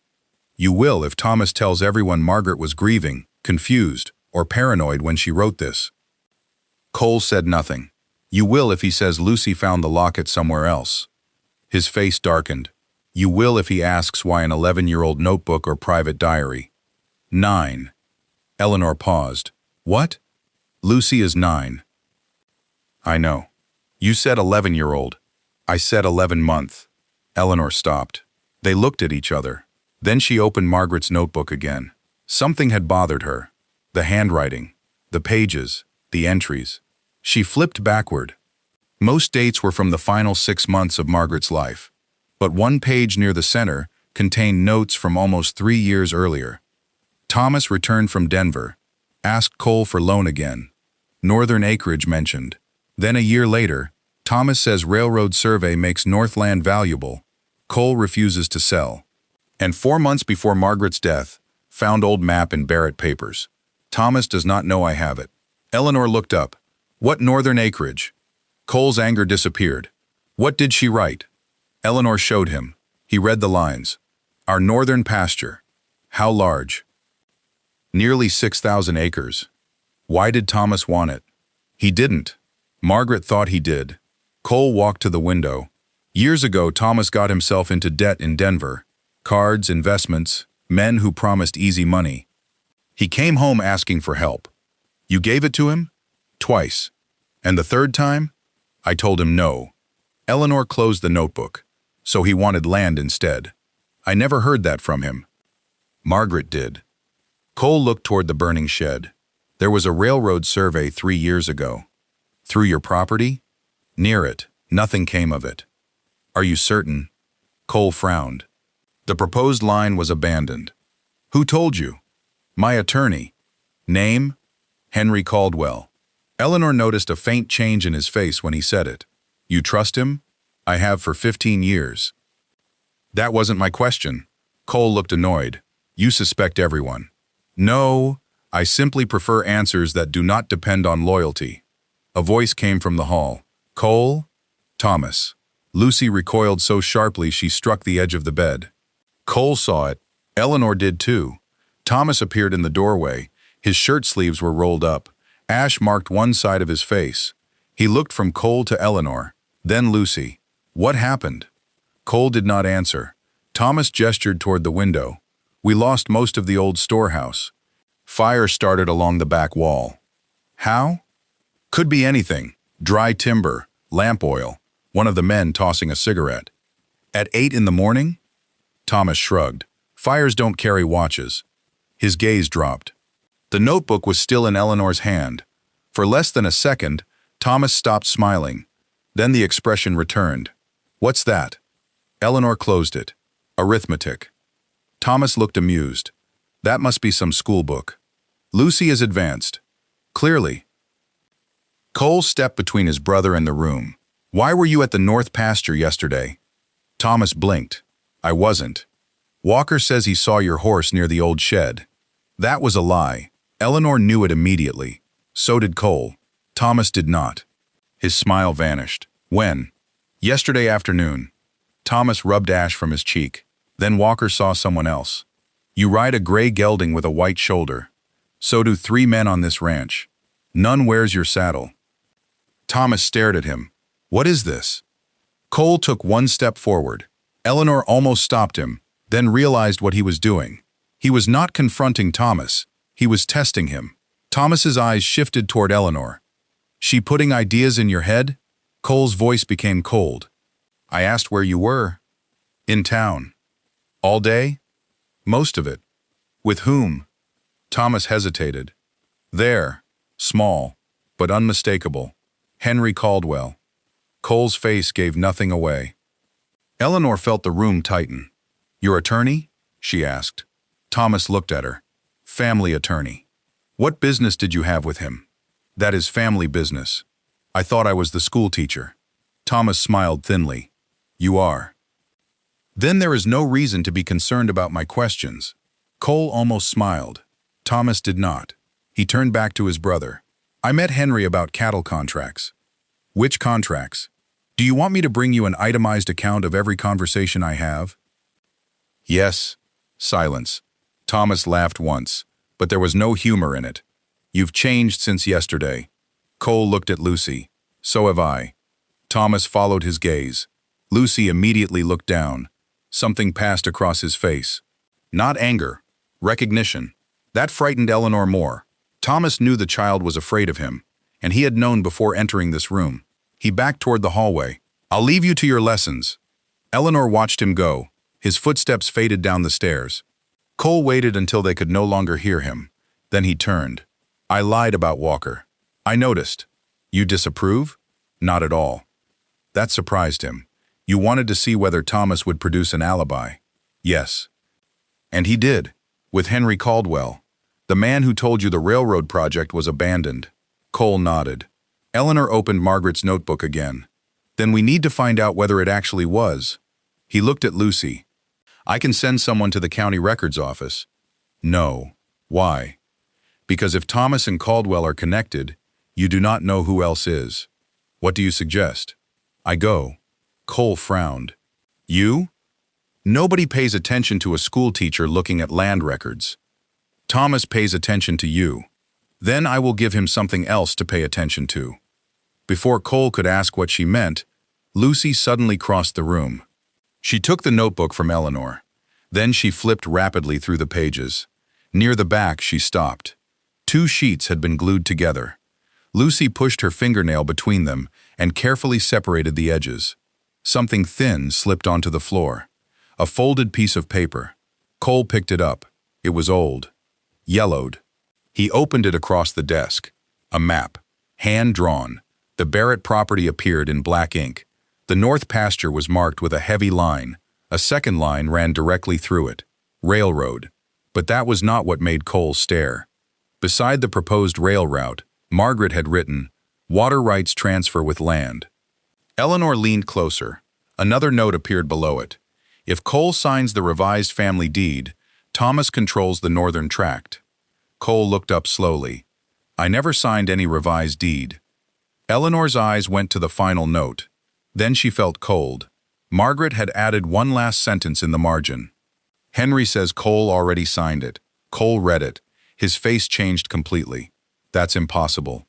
You will if Thomas tells everyone Margaret was grieving, confused, or paranoid when she wrote this. Cole said nothing. You will if he says Lucy found the locket somewhere else. His face darkened. You will if he asks why an 11-year-old notebook or private diary. 9. Eleanor paused. What? Lucy is 9. I know. You said 11-year-old. I said 11-month. Eleanor stopped. They looked at each other. Then she opened Margaret's notebook again. Something had bothered her. The handwriting, the pages, the entries. She flipped backward. Most dates were from the final 6 months of Margaret's life. But one page near the center contained notes from almost 3 years earlier. Thomas returned from Denver. Asked Cole for loan again. Northern acreage mentioned. Then a year later, Thomas says railroad survey makes Northland valuable. Cole refuses to sell. And 4 months before Margaret's death, found old map in Barrett papers. Thomas does not know I have it. Eleanor looked up. What northern acreage? Cole's anger disappeared. What did she write? Eleanor showed him. He read the lines. Our northern pasture. How large? Nearly 6,000 acres. Why did Thomas want it? He didn't. Margaret thought he did. Cole walked to the window. Years ago, Thomas got himself into debt in Denver. Cards, investments, men who promised easy money. He came home asking for help. You gave it to him? Twice. And the third time? I told him no. Eleanor closed the notebook. So he wanted land instead. I never heard that from him. Margaret did. Cole looked toward the burning shed. There was a railroad survey 3 years ago. Through your property? Near it. Nothing came of it. Are you certain? Cole frowned. The proposed line was abandoned. Who told you? My attorney. Name? Henry Caldwell. Eleanor noticed a faint change in his face when he said it. You trust him? I have for 15 years. That wasn't my question. Cole looked annoyed. You suspect everyone. No, I simply prefer answers that do not depend on loyalty. A voice came from the hall. Cole? Thomas. Lucy recoiled so sharply she struck the edge of the bed. Cole saw it. Eleanor did too. Thomas appeared in the doorway. His shirt sleeves were rolled up. Ash marked one side of his face. He looked from Cole to Eleanor, then Lucy. What happened? Cole did not answer. Thomas gestured toward the window. We lost most of the old storehouse. Fire started along the back wall. How? Could be anything. Dry timber, lamp oil, one of the men tossing a cigarette. At 8 in the morning? Thomas shrugged. Fires don't carry watches. His gaze dropped. The notebook was still in Eleanor's hand. For less than a second, Thomas stopped smiling. Then the expression returned. What's that? Eleanor closed it. Arithmetic. Thomas looked amused. That must be some school book. Lucy is advanced. Clearly. Cole stepped between his brother and the room. Why were you at the north pasture yesterday? Thomas blinked. I wasn't. Walker says he saw your horse near the old shed. That was a lie. Eleanor knew it immediately. So did Cole. Thomas did not. His smile vanished. When? Yesterday afternoon. Thomas rubbed ash from his cheek. Then Walker saw someone else. You ride a gray gelding with a white shoulder. So do 3 men on this ranch. None wears your saddle. Thomas stared at him. What is this? Cole took one step forward. Eleanor almost stopped him, then realized what he was doing. He was not confronting Thomas. He was testing him. Thomas's eyes shifted toward Eleanor. She putting ideas in your head? Cole's voice became cold. I asked where you were. In town. All day? Most of it. With whom? Thomas hesitated. There. Small, but unmistakable. Henry Caldwell. Cole's face gave nothing away. Eleanor felt the room tighten. Your attorney? She asked. Thomas looked at her. Family attorney. What business did you have with him? That is family business. I thought I was the schoolteacher. Thomas smiled thinly. You are. Then there is no reason to be concerned about my questions. Cole almost smiled. Thomas did not. He turned back to his brother. I met Henry about cattle contracts. Which contracts? Do you want me to bring you an itemized account of every conversation I have? Yes. Silence. Thomas laughed once, but there was no humor in it. You've changed since yesterday. Cole looked at Lucy. So have I. Thomas followed his gaze. Lucy immediately looked down. Something passed across his face. Not anger. Recognition. That frightened Eleanor more. Thomas knew the child was afraid of him, and he had known before entering this room. He backed toward the hallway. I'll leave you to your lessons. Eleanor watched him go. His footsteps faded down the stairs. Cole waited until they could no longer hear him. Then he turned. I lied about Walker. I noticed. You disapprove? Not at all. That surprised him. You wanted to see whether Thomas would produce an alibi. Yes. And he did, with Henry Caldwell, the man who told you the railroad project was abandoned. Cole nodded. Eleanor opened Margaret's notebook again. Then we need to find out whether it actually was. He looked at Lucy. I can send someone to the county records office. No. Why? Because if Thomas and Caldwell are connected, You do not know who else is. What do you suggest? I go. Cole frowned. You? Nobody pays attention to a schoolteacher looking at land records. Thomas pays attention to you. Then I will give him something else to pay attention to. Before Cole could ask what she meant, Lucy suddenly crossed the room. She took the notebook from Eleanor. Then she flipped rapidly through the pages. Near the back, she stopped. 2 sheets had been glued together. Lucy pushed her fingernail between them and carefully separated the edges. Something thin slipped onto the floor. A folded piece of paper. Cole picked it up. It was old. Yellowed. He opened it across the desk. A map. Hand-drawn. The Barrett property appeared in black ink. The north pasture was marked with a heavy line. A second line ran directly through it. Railroad. But that was not what made Cole stare. Beside the proposed rail route, Margaret had written, "Water rights transfer with land." Eleanor leaned closer. Another note appeared below it. If Cole signs the revised family deed, Thomas controls the northern tract. Cole looked up slowly. I never signed any revised deed. Eleanor's eyes went to the final note. Then she felt cold. Margaret had added one last sentence in the margin. Henry says Cole already signed it. Cole read it. His face changed completely. That's impossible.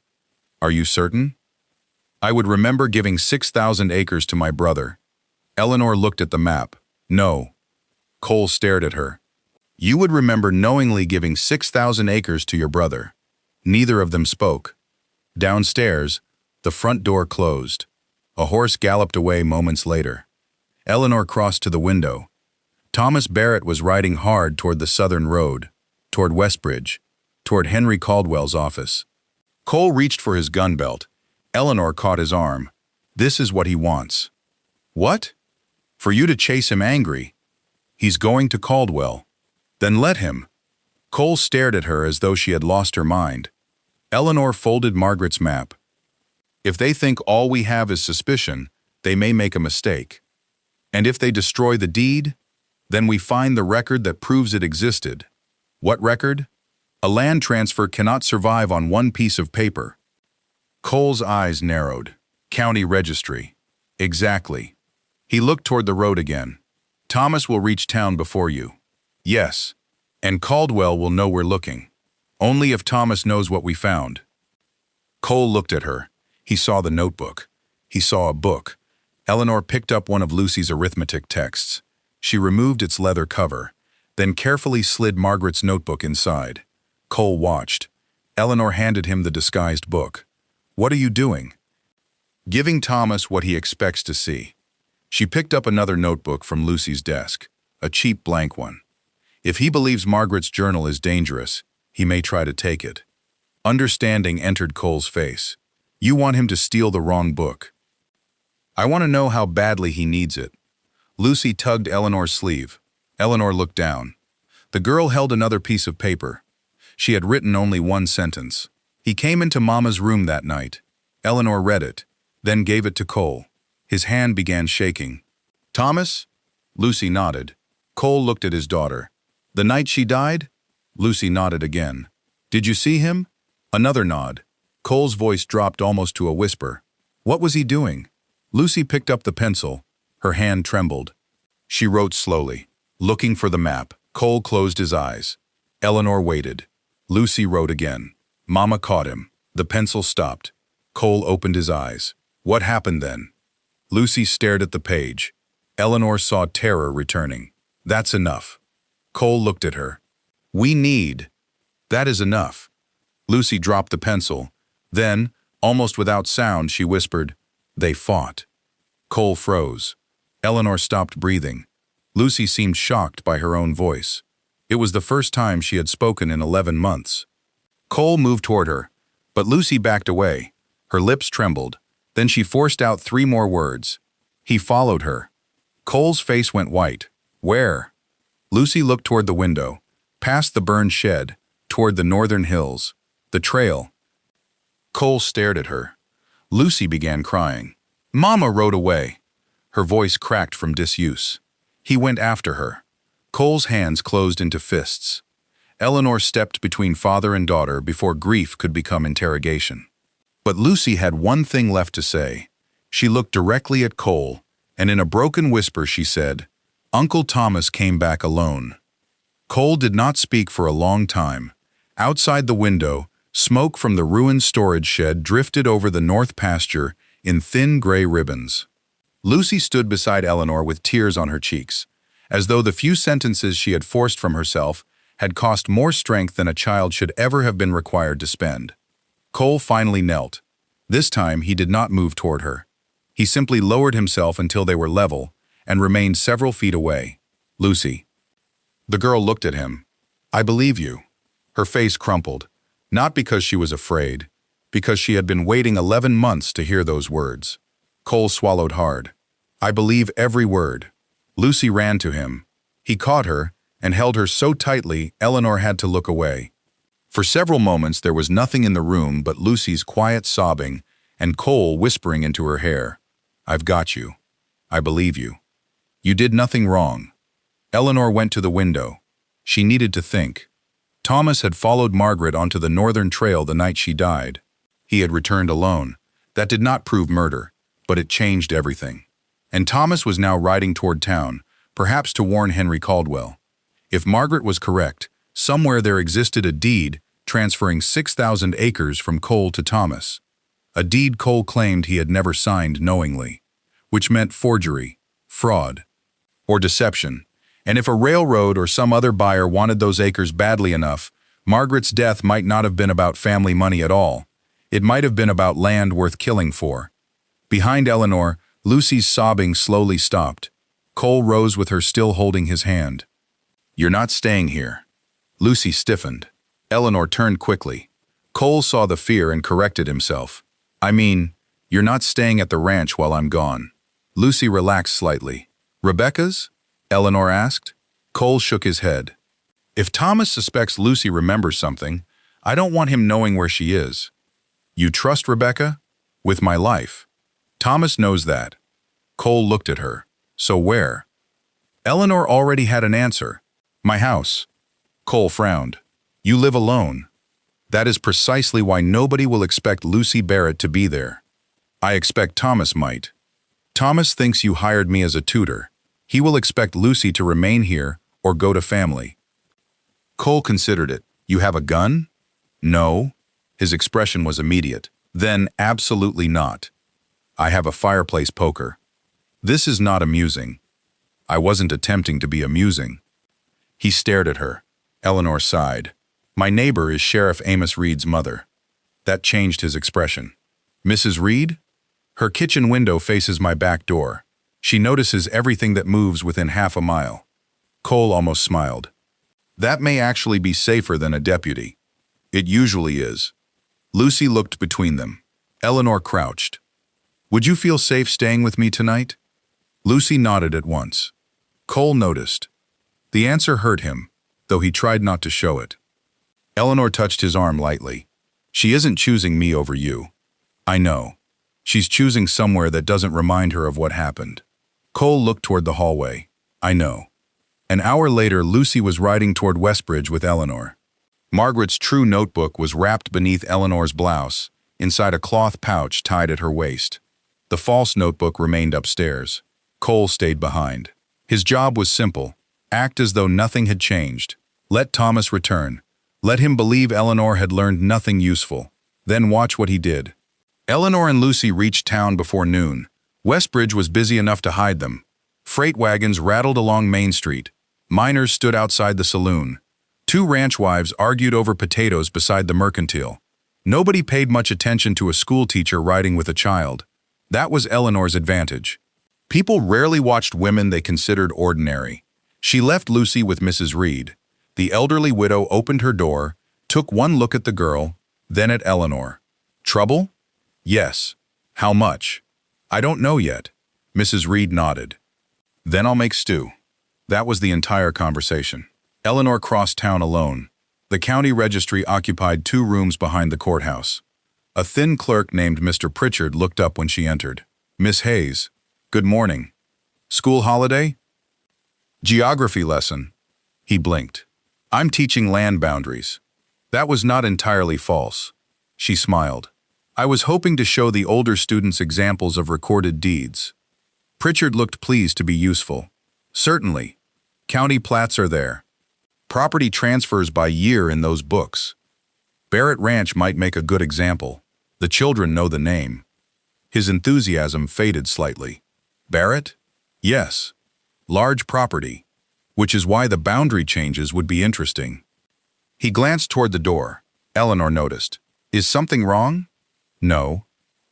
Are you certain? I would remember giving 6,000 acres to my brother. Eleanor looked at the map. No. Cole stared at her. You would remember knowingly giving 6,000 acres to your brother. Neither of them spoke. Downstairs, the front door closed. A horse galloped away moments later. Eleanor crossed to the window. Thomas Barrett was riding hard toward the southern road, toward Westbridge, toward Henry Caldwell's office. Cole reached for his gun belt. Eleanor caught his arm. This is what he wants. What? For you to chase him angry. He's going to Caldwell. Then let him. Cole stared at her as though she had lost her mind. Eleanor folded Margaret's map. If they think all we have is suspicion, they may make a mistake. And if they destroy the deed, then we find the record that proves it existed. What record? A land transfer cannot survive on one piece of paper. Cole's eyes narrowed. County registry. Exactly. He looked toward the road again. Thomas will reach town before you. Yes. And Caldwell will know we're looking. Only if Thomas knows what we found. Cole looked at her. He saw the notebook. He saw a book. Eleanor picked up one of Lucy's arithmetic texts. She removed its leather cover, then carefully slid Margaret's notebook inside. Cole watched. Eleanor handed him the disguised book. What are you doing? Giving Thomas what he expects to see. She picked up another notebook from Lucy's desk, a cheap blank one. If he believes Margaret's journal is dangerous, he may try to take it. Understanding entered Cole's face. You want him to steal the wrong book. I want to know how badly he needs it. Lucy tugged Eleanor's sleeve. Eleanor looked down. The girl held another piece of paper. She had written only one sentence. He came into Mama's room that night. Eleanor read it, then gave it to Cole. His hand began shaking. Thomas? Lucy nodded. Cole looked at his daughter. The night she died? Lucy nodded again. Did you see him? Another nod. Cole's voice dropped almost to a whisper. What was he doing? Lucy picked up the pencil. Her hand trembled. She wrote slowly, looking for the map. Cole closed his eyes. Eleanor waited. Lucy wrote again. Mama caught him. The pencil stopped. Cole opened his eyes. What happened then? Lucy stared at the page. Eleanor saw terror returning. That's enough. Cole looked at her. We need. That is enough. Lucy dropped the pencil. Then, almost without sound, she whispered, They fought. Cole froze. Eleanor stopped breathing. Lucy seemed shocked by her own voice. It was the first time she had spoken in 11 months. Cole moved toward her, but Lucy backed away. Her lips trembled. Then she forced out 3 more words. He followed her. Cole's face went white. Where? Lucy looked toward the window, past the burned shed, toward the northern hills, the trail. Cole stared at her. Lucy began crying. Mama rode away. Her voice cracked from disuse. He went after her. Cole's hands closed into fists. Eleanor stepped between father and daughter before grief could become interrogation. But Lucy had one thing left to say. She looked directly at Cole, and in a broken whisper she said, "Uncle Thomas came back alone." Cole did not speak for a long time. Outside the window, smoke from the ruined storage shed drifted over the north pasture in thin gray ribbons. Lucy stood beside Eleanor with tears on her cheeks, as though the few sentences she had forced from herself had cost more strength than a child should ever have been required to spend. Cole finally knelt. This time he did not move toward her. He simply lowered himself until they were level and remained several feet away. "Lucy." The girl looked at him. "I believe you." Her face crumpled, not because she was afraid, because she had been waiting 11 months to hear those words. Cole swallowed hard. "I believe every word." Lucy ran to him. He caught her and held her so tightly Eleanor had to look away. For several moments there was nothing in the room but Lucy's quiet sobbing and Cole whispering into her hair, "I've got you. I believe you. You did nothing wrong." Eleanor went to the window. She needed to think. Thomas had followed Margaret onto the northern trail the night she died. He had returned alone. That did not prove murder, but it changed everything. And Thomas was now riding toward town, perhaps to warn Henry Caldwell. If Margaret was correct, somewhere there existed a deed transferring 6,000 acres from Cole to Thomas. A deed Cole claimed he had never signed knowingly, which meant forgery, fraud, or deception. And if a railroad or some other buyer wanted those acres badly enough, Margaret's death might not have been about family money at all. It might have been about land worth killing for. Behind Eleanor, Lucy's sobbing slowly stopped. Cole rose with her still holding his hand. "You're not staying here." Lucy stiffened. Eleanor turned quickly. Cole saw the fear and corrected himself. "I mean, you're not staying at the ranch while I'm gone." Lucy relaxed slightly. "Rebecca's?" Eleanor asked. Cole shook his head. "If Thomas suspects Lucy remembers something, I don't want him knowing where she is." "You trust Rebecca?" "With my life." "Thomas knows that." Cole looked at her. "So where?" Eleanor already had an answer. "My house." Cole frowned. "You live alone." "That is precisely why nobody will expect Lucy Barrett to be there." "I expect Thomas might." "Thomas thinks you hired me as a tutor. He will expect Lucy to remain here or go to family." Cole considered it. "You have a gun?" "No." His expression was immediate. "Then absolutely not." "I have a fireplace poker." "This is not amusing." "I wasn't attempting to be amusing." He stared at her. Eleanor sighed. "My neighbor is Sheriff Amos Reed's mother." That changed his expression. "Mrs. Reed? Her kitchen window faces my back door. She notices everything that moves within half a mile." Cole almost smiled. "That may actually be safer than a deputy." "It usually is." Lucy looked between them. Eleanor crouched. "Would you feel safe staying with me tonight?" Lucy nodded at once. Cole noticed. The answer hurt him, though he tried not to show it. Eleanor touched his arm lightly. "She isn't choosing me over you." "I know. She's choosing somewhere that doesn't remind her of what happened." Cole looked toward the hallway. "I know." An hour later, Lucy was riding toward Westbridge with Eleanor. Margaret's true notebook was wrapped beneath Eleanor's blouse, inside a cloth pouch tied at her waist. The false notebook remained upstairs. Cole stayed behind. His job was simple. Act as though nothing had changed. Let Thomas return. Let him believe Eleanor had learned nothing useful. Then watch what he did. Eleanor and Lucy reached town before noon. Westbridge was busy enough to hide them. Freight wagons rattled along Main Street. Miners stood outside the saloon. Two ranch wives argued over potatoes beside the mercantile. Nobody paid much attention to a schoolteacher riding with a child. That was Eleanor's advantage. People rarely watched women they considered ordinary. She left Lucy with Mrs. Reed. The elderly widow opened her door, took one look at the girl, then at Eleanor. "Trouble?" "Yes." "How much?" "I don't know yet." Mrs. Reed nodded. "Then I'll make stew." That was the entire conversation. Eleanor crossed town alone. The county registry occupied 2 rooms behind the courthouse. A thin clerk named Mr. Pritchard looked up when she entered. "Miss Hayes, good morning. School holiday?" "Geography lesson." He blinked. "I'm teaching land boundaries." That was not entirely false. She smiled. I was hoping to show the older students examples of recorded deeds. Pritchard looked pleased to be useful. Certainly. County plats are there. Property transfers by year in those books. Barrett Ranch might make a good example. The children know the name. His enthusiasm faded slightly. Barrett? Yes. Large property, which is why the boundary changes would be interesting. He glanced toward the door. Eleanor noticed. Is something wrong? No.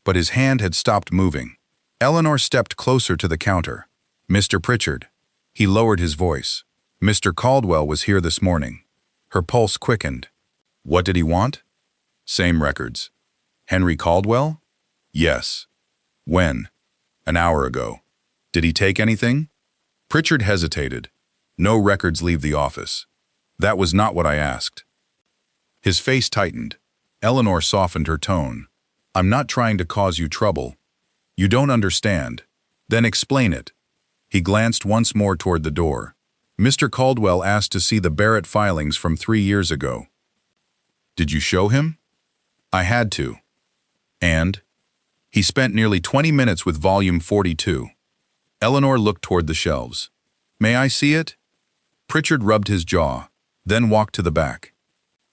But his hand had stopped moving. Eleanor stepped closer to the counter. Mr. Pritchard. He lowered his voice. Mr. Caldwell was here this morning. Her pulse quickened. What did he want? Same records. Henry Caldwell? Yes. When? An hour ago. Did he take anything? Pritchard hesitated. No records leave the office. That was not what I asked. His face tightened. Eleanor softened her tone. I'm not trying to cause you trouble. You don't understand. Then explain it. He glanced once more toward the door. Mr. Caldwell asked to see the Barrett filings from 3 years ago. Did you show him? I had to. And? He spent nearly 20 minutes with volume 42. Eleanor looked toward the shelves. May I see it? Pritchard rubbed his jaw, then walked to the back.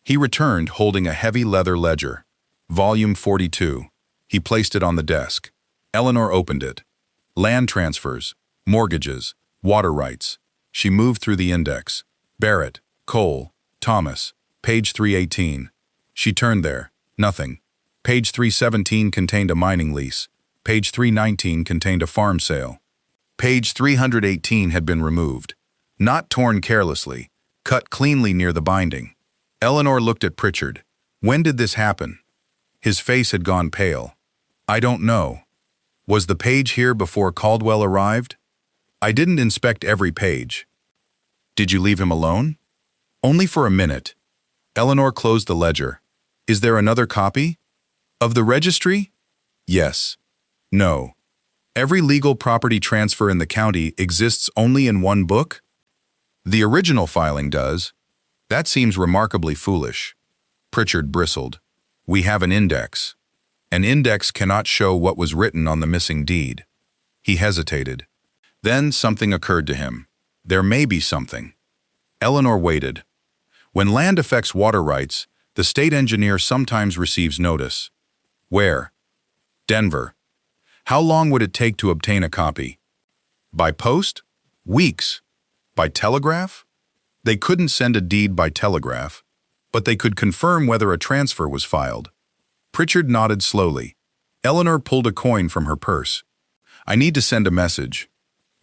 He returned holding a heavy leather ledger. Volume 42. He placed it on the desk. Eleanor opened it. Land transfers, mortgages, water rights. She moved through the index. Barrett, Cole, Thomas, page 318. She turned there. Nothing. Page 317 contained a mining lease. Page 319 contained a farm sale. Page 318 had been removed. Not torn carelessly, cut cleanly near the binding. Eleanor looked at Pritchard. When did this happen? His face had gone pale. I don't know. Was the page here before Caldwell arrived? I didn't inspect every page. Did you leave him alone? Only for a minute. Eleanor closed the ledger. Is there another copy? Of the registry? Yes. No. Every legal property transfer in the county exists only in one book? The original filing does. That seems remarkably foolish. Pritchard bristled. We have an index. An index cannot show what was written on the missing deed. He hesitated. Then something occurred to him. There may be something. Eleanor waited. When land affects water rights, the state engineer sometimes receives notice. Where? Denver. How long would it take to obtain a copy? By post? Weeks. By telegraph? They couldn't send a deed by telegraph, but they could confirm whether a transfer was filed. Pritchard nodded slowly. Eleanor pulled a coin from her purse. I need to send a message.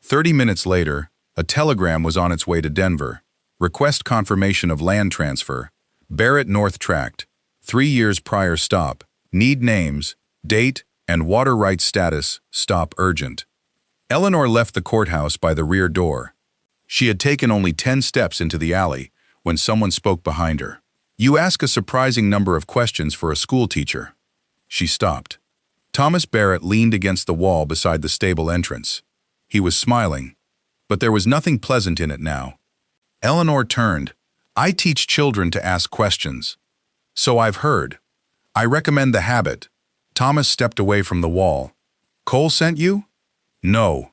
30 minutes later, a telegram was on its way to Denver. Request confirmation of land transfer. Barrett North Tract. 3 years prior stop. Need names, date, and water rights status. Stop urgent. Eleanor left the courthouse by the rear door. She had taken only 10 steps into the alley when someone spoke behind her. You ask a surprising number of questions for a schoolteacher. She stopped. Thomas Barrett leaned against the wall beside the stable entrance. He was smiling, but there was nothing pleasant in it now. Eleanor turned. I teach children to ask questions. So I've heard. I recommend the habit. Thomas stepped away from the wall. Cole sent you? No.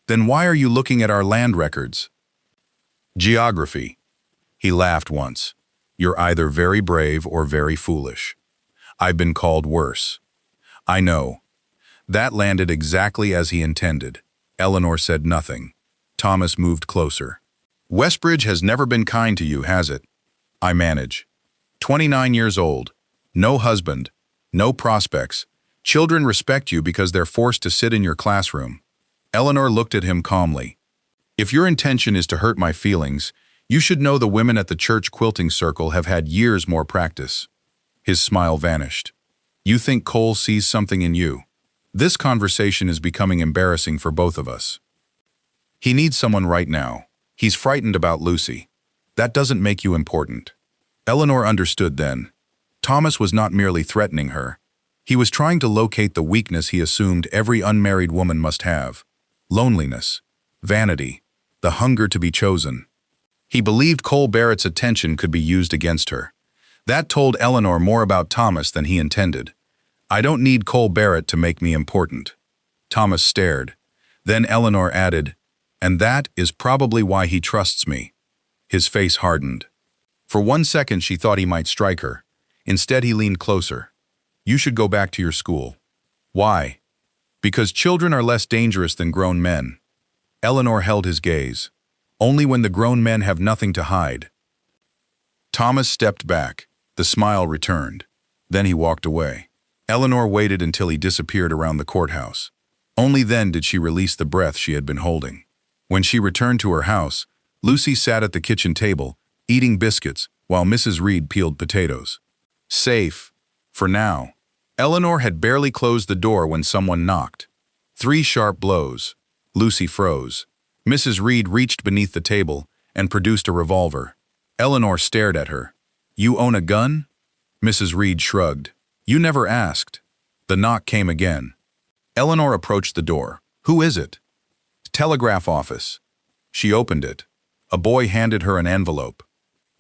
Then why are you looking at our land records? Geography. He laughed once. You're either very brave or very foolish. I've been called worse. I know. That landed exactly as he intended. Eleanor said nothing. Thomas moved closer. Westbridge has never been kind to you, has it? I manage. 29 years old. No husband. No prospects. Children respect you because they're forced to sit in your classroom. Eleanor looked at him calmly. If your intention is to hurt my feelings, you should know the women at the church quilting circle have had years more practice. His smile vanished. You think Cole sees something in you. This conversation is becoming embarrassing for both of us. He needs someone right now. He's frightened about Lucy. That doesn't make you important. Eleanor understood then. Thomas was not merely threatening her. He was trying to locate the weakness he assumed every unmarried woman must have. Loneliness, vanity, the hunger to be chosen. He believed Cole Barrett's attention could be used against her. That told Eleanor more about Thomas than he intended. I don't need Cole Barrett to make me important. Thomas stared. Then Eleanor added, and that is probably why he trusts me. His face hardened. For 1 second she thought he might strike her. Instead he leaned closer. You should go back to your school. Why? Because children are less dangerous than grown men. Eleanor held his gaze. Only when the grown men have nothing to hide. Thomas stepped back. The smile returned. Then he walked away. Eleanor waited until he disappeared around the courthouse. Only then did she release the breath she had been holding. When she returned to her house, Lucy sat at the kitchen table, eating biscuits, while Mrs. Reed peeled potatoes. Safe. For now. Eleanor had barely closed the door when someone knocked. 3 sharp blows. Lucy froze. Mrs. Reed reached beneath the table and produced a revolver. Eleanor stared at her. You own a gun? Mrs. Reed shrugged. You never asked. The knock came again. Eleanor approached the door. Who is it? Telegraph office. She opened it. A boy handed her an envelope.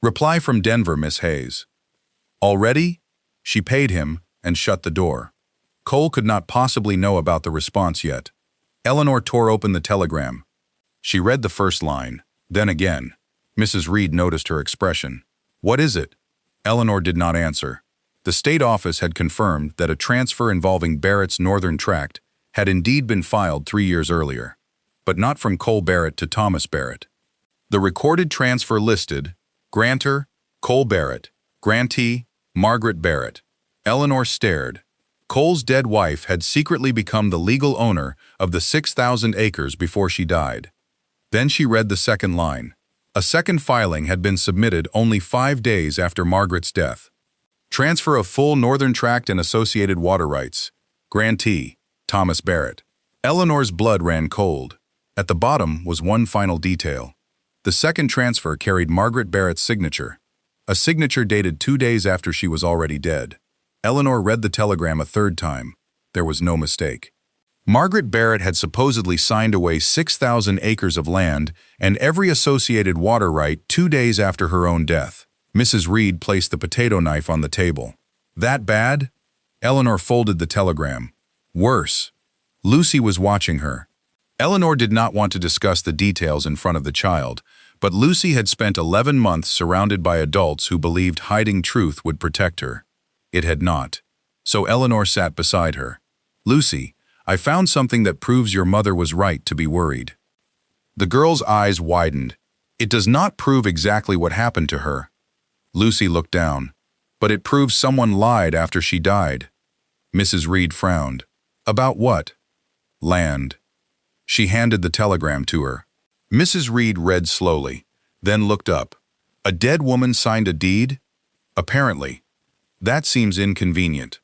Reply from Denver, Miss Hayes. Already? She paid him and shut the door. Cole could not possibly know about the response yet. Eleanor tore open the telegram. She read the first line, then again. Mrs. Reed noticed her expression. What is it? Eleanor did not answer. The state office had confirmed that a transfer involving Barrett's northern tract had indeed been filed 3 years earlier, but not from Cole Barrett to Thomas Barrett. The recorded transfer listed, grantor, Cole Barrett, grantee, Margaret Barrett. Eleanor stared. Cole's dead wife had secretly become the legal owner of the 6,000 acres before she died. Then she read the second line. A second filing had been submitted only 5 days after Margaret's death. Transfer of full northern tract and associated water rights. Grantee, Thomas Barrett. Eleanor's blood ran cold. At the bottom was one final detail. The second transfer carried Margaret Barrett's signature, a signature dated 2 days after she was already dead. Eleanor read the telegram a third time. There was no mistake. Margaret Barrett had supposedly signed away 6,000 acres of land and every associated water right 2 days after her own death. Mrs. Reed placed the potato knife on the table. That bad? Eleanor folded the telegram. Worse. Lucy was watching her. Eleanor did not want to discuss the details in front of the child, but Lucy had spent 11 months surrounded by adults who believed hiding truth would protect her. It had not. So Eleanor sat beside her. Lucy, I found something that proves your mother was right to be worried. The girl's eyes widened. It does not prove exactly what happened to her. Lucy looked down. But it proves someone lied after she died. Mrs. Reed frowned. About what? Land. She handed the telegram to her. Mrs. Reed read slowly, then looked up. A dead woman signed a deed? Apparently. That seems inconvenient.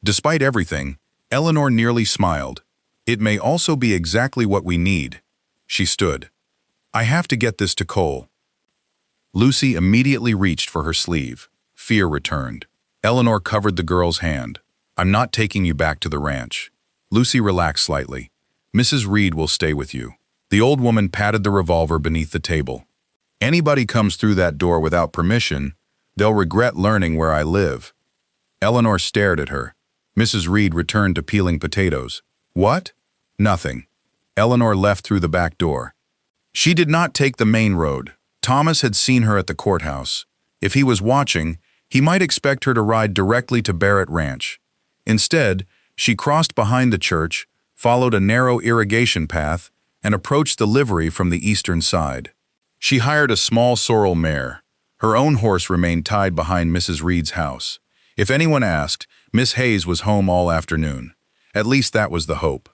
Despite everything, Eleanor nearly smiled. It may also be exactly what we need. She stood. I have to get this to Cole. Lucy immediately reached for her sleeve. Fear returned. Eleanor covered the girl's hand. I'm not taking you back to the ranch. Lucy relaxed slightly. Mrs. Reed will stay with you. The old woman patted the revolver beneath the table. Anybody comes through that door without permission, they'll regret learning where I live. Eleanor stared at her. Mrs. Reed returned to peeling potatoes. What? Nothing. Eleanor left through the back door. She did not take the main road. Thomas had seen her at the courthouse. If he was watching, he might expect her to ride directly to Barrett Ranch. Instead, she crossed behind the church, followed a narrow irrigation path, and approached the livery from the eastern side. She hired a small sorrel mare. Her own horse remained tied behind Mrs. Reed's house. If anyone asked, Miss Hayes was home all afternoon. At least that was the hope.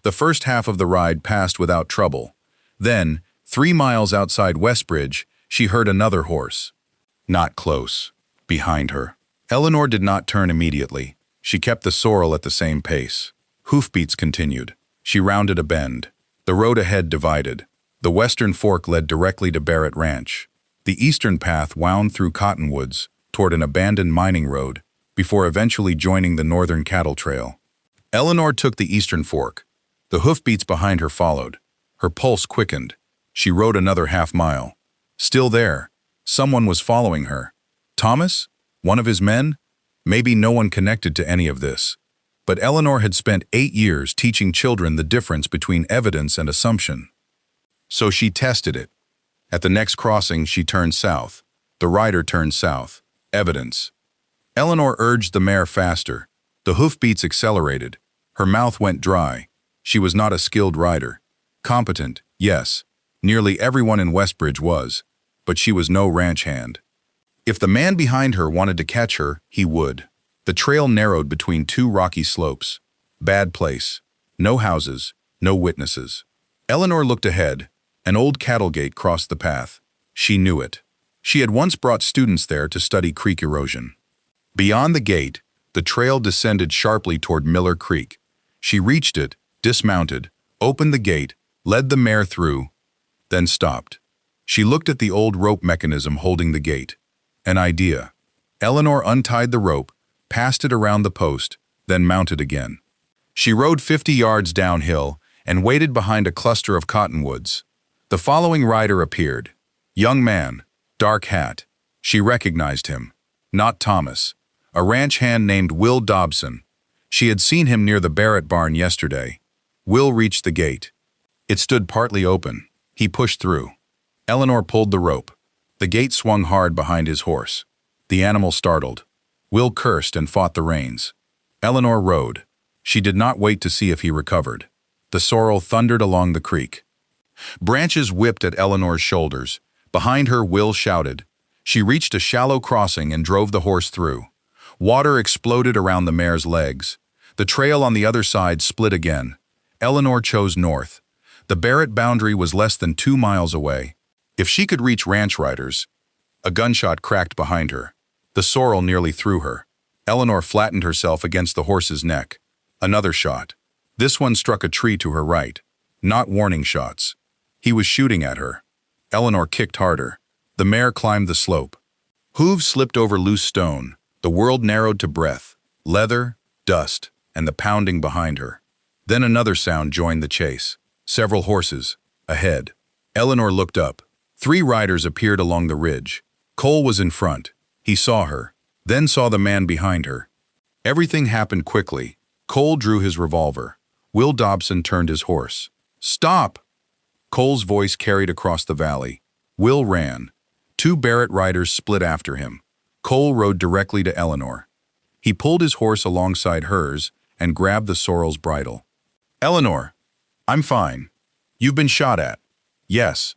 The first half of the ride passed without trouble. Then, 3 miles outside Westbridge, she heard another horse. Not close. Behind her. Eleanor did not turn immediately. She kept the sorrel at the same pace. Hoofbeats continued. She rounded a bend. The road ahead divided. The western fork led directly to Barrett Ranch. The eastern path wound through cottonwoods toward an abandoned mining road before eventually joining the northern cattle trail. Eleanor took the eastern fork. The hoofbeats behind her followed. Her pulse quickened. She rode another half-mile. Still there. Someone was following her. Thomas? One of his men? Maybe no one connected to any of this. but Eleanor had spent 8 years teaching children the difference between evidence and assumption. So she tested it. At the next crossing, she turned south. The rider turned south. Evidence. Eleanor urged the mare faster. The hoofbeats accelerated. Her mouth went dry. She was not a skilled rider. Competent, yes. Nearly everyone in Westbridge was. But she was no ranch hand. If the man behind her wanted to catch her, he would. The trail narrowed between 2 rocky slopes. Bad place. No houses, no witnesses. Eleanor looked ahead. An old cattle gate crossed the path. She knew it. She had once brought students there to study creek erosion. Beyond the gate, the trail descended sharply toward Miller Creek. She reached it, dismounted, opened the gate, led the mare through, then stopped. She looked at the old rope mechanism holding the gate. An idea. Eleanor untied the rope, passed it around the post, then mounted again. She rode 50 yards downhill and waited behind a cluster of cottonwoods. The following rider appeared. Young man, dark hat. She recognized him. Not Thomas. A ranch hand named Will Dobson. She had seen him near the Barrett barn yesterday. Will reached the gate. It stood partly open. He pushed through. Eleanor pulled the rope. The gate swung hard behind his horse. The animal startled. Will cursed and fought the reins. Eleanor rode. She did not wait to see if he recovered. The sorrel thundered along the creek. Branches whipped at Eleanor's shoulders. Behind her, Will shouted. She reached a shallow crossing and drove the horse through. Water exploded around the mare's legs. The trail on the other side split again. Eleanor chose north. The Barrett boundary was less than 2 miles away. If she could reach ranch riders. A gunshot cracked behind her. The sorrel nearly threw her. Eleanor flattened herself against the horse's neck. Another shot. This one struck a tree to her right. Not warning shots. He was shooting at her. Eleanor kicked harder. The mare climbed the slope. Hooves slipped over loose stone. The world narrowed to breath, leather, dust, and the pounding behind her. Then another sound joined the chase. Several horses, ahead. Eleanor looked up. 3 riders appeared along the ridge. Cole was in front. He saw her, then saw the man behind her. Everything happened quickly. Cole drew his revolver. Will Dobson turned his horse. "Stop!" Cole's voice carried across the valley. Will ran. 2 Barrett riders split after him. Cole rode directly to Eleanor. He pulled his horse alongside hers and grabbed the sorrel's bridle. "Eleanor, I'm fine. You've been shot at." "Yes."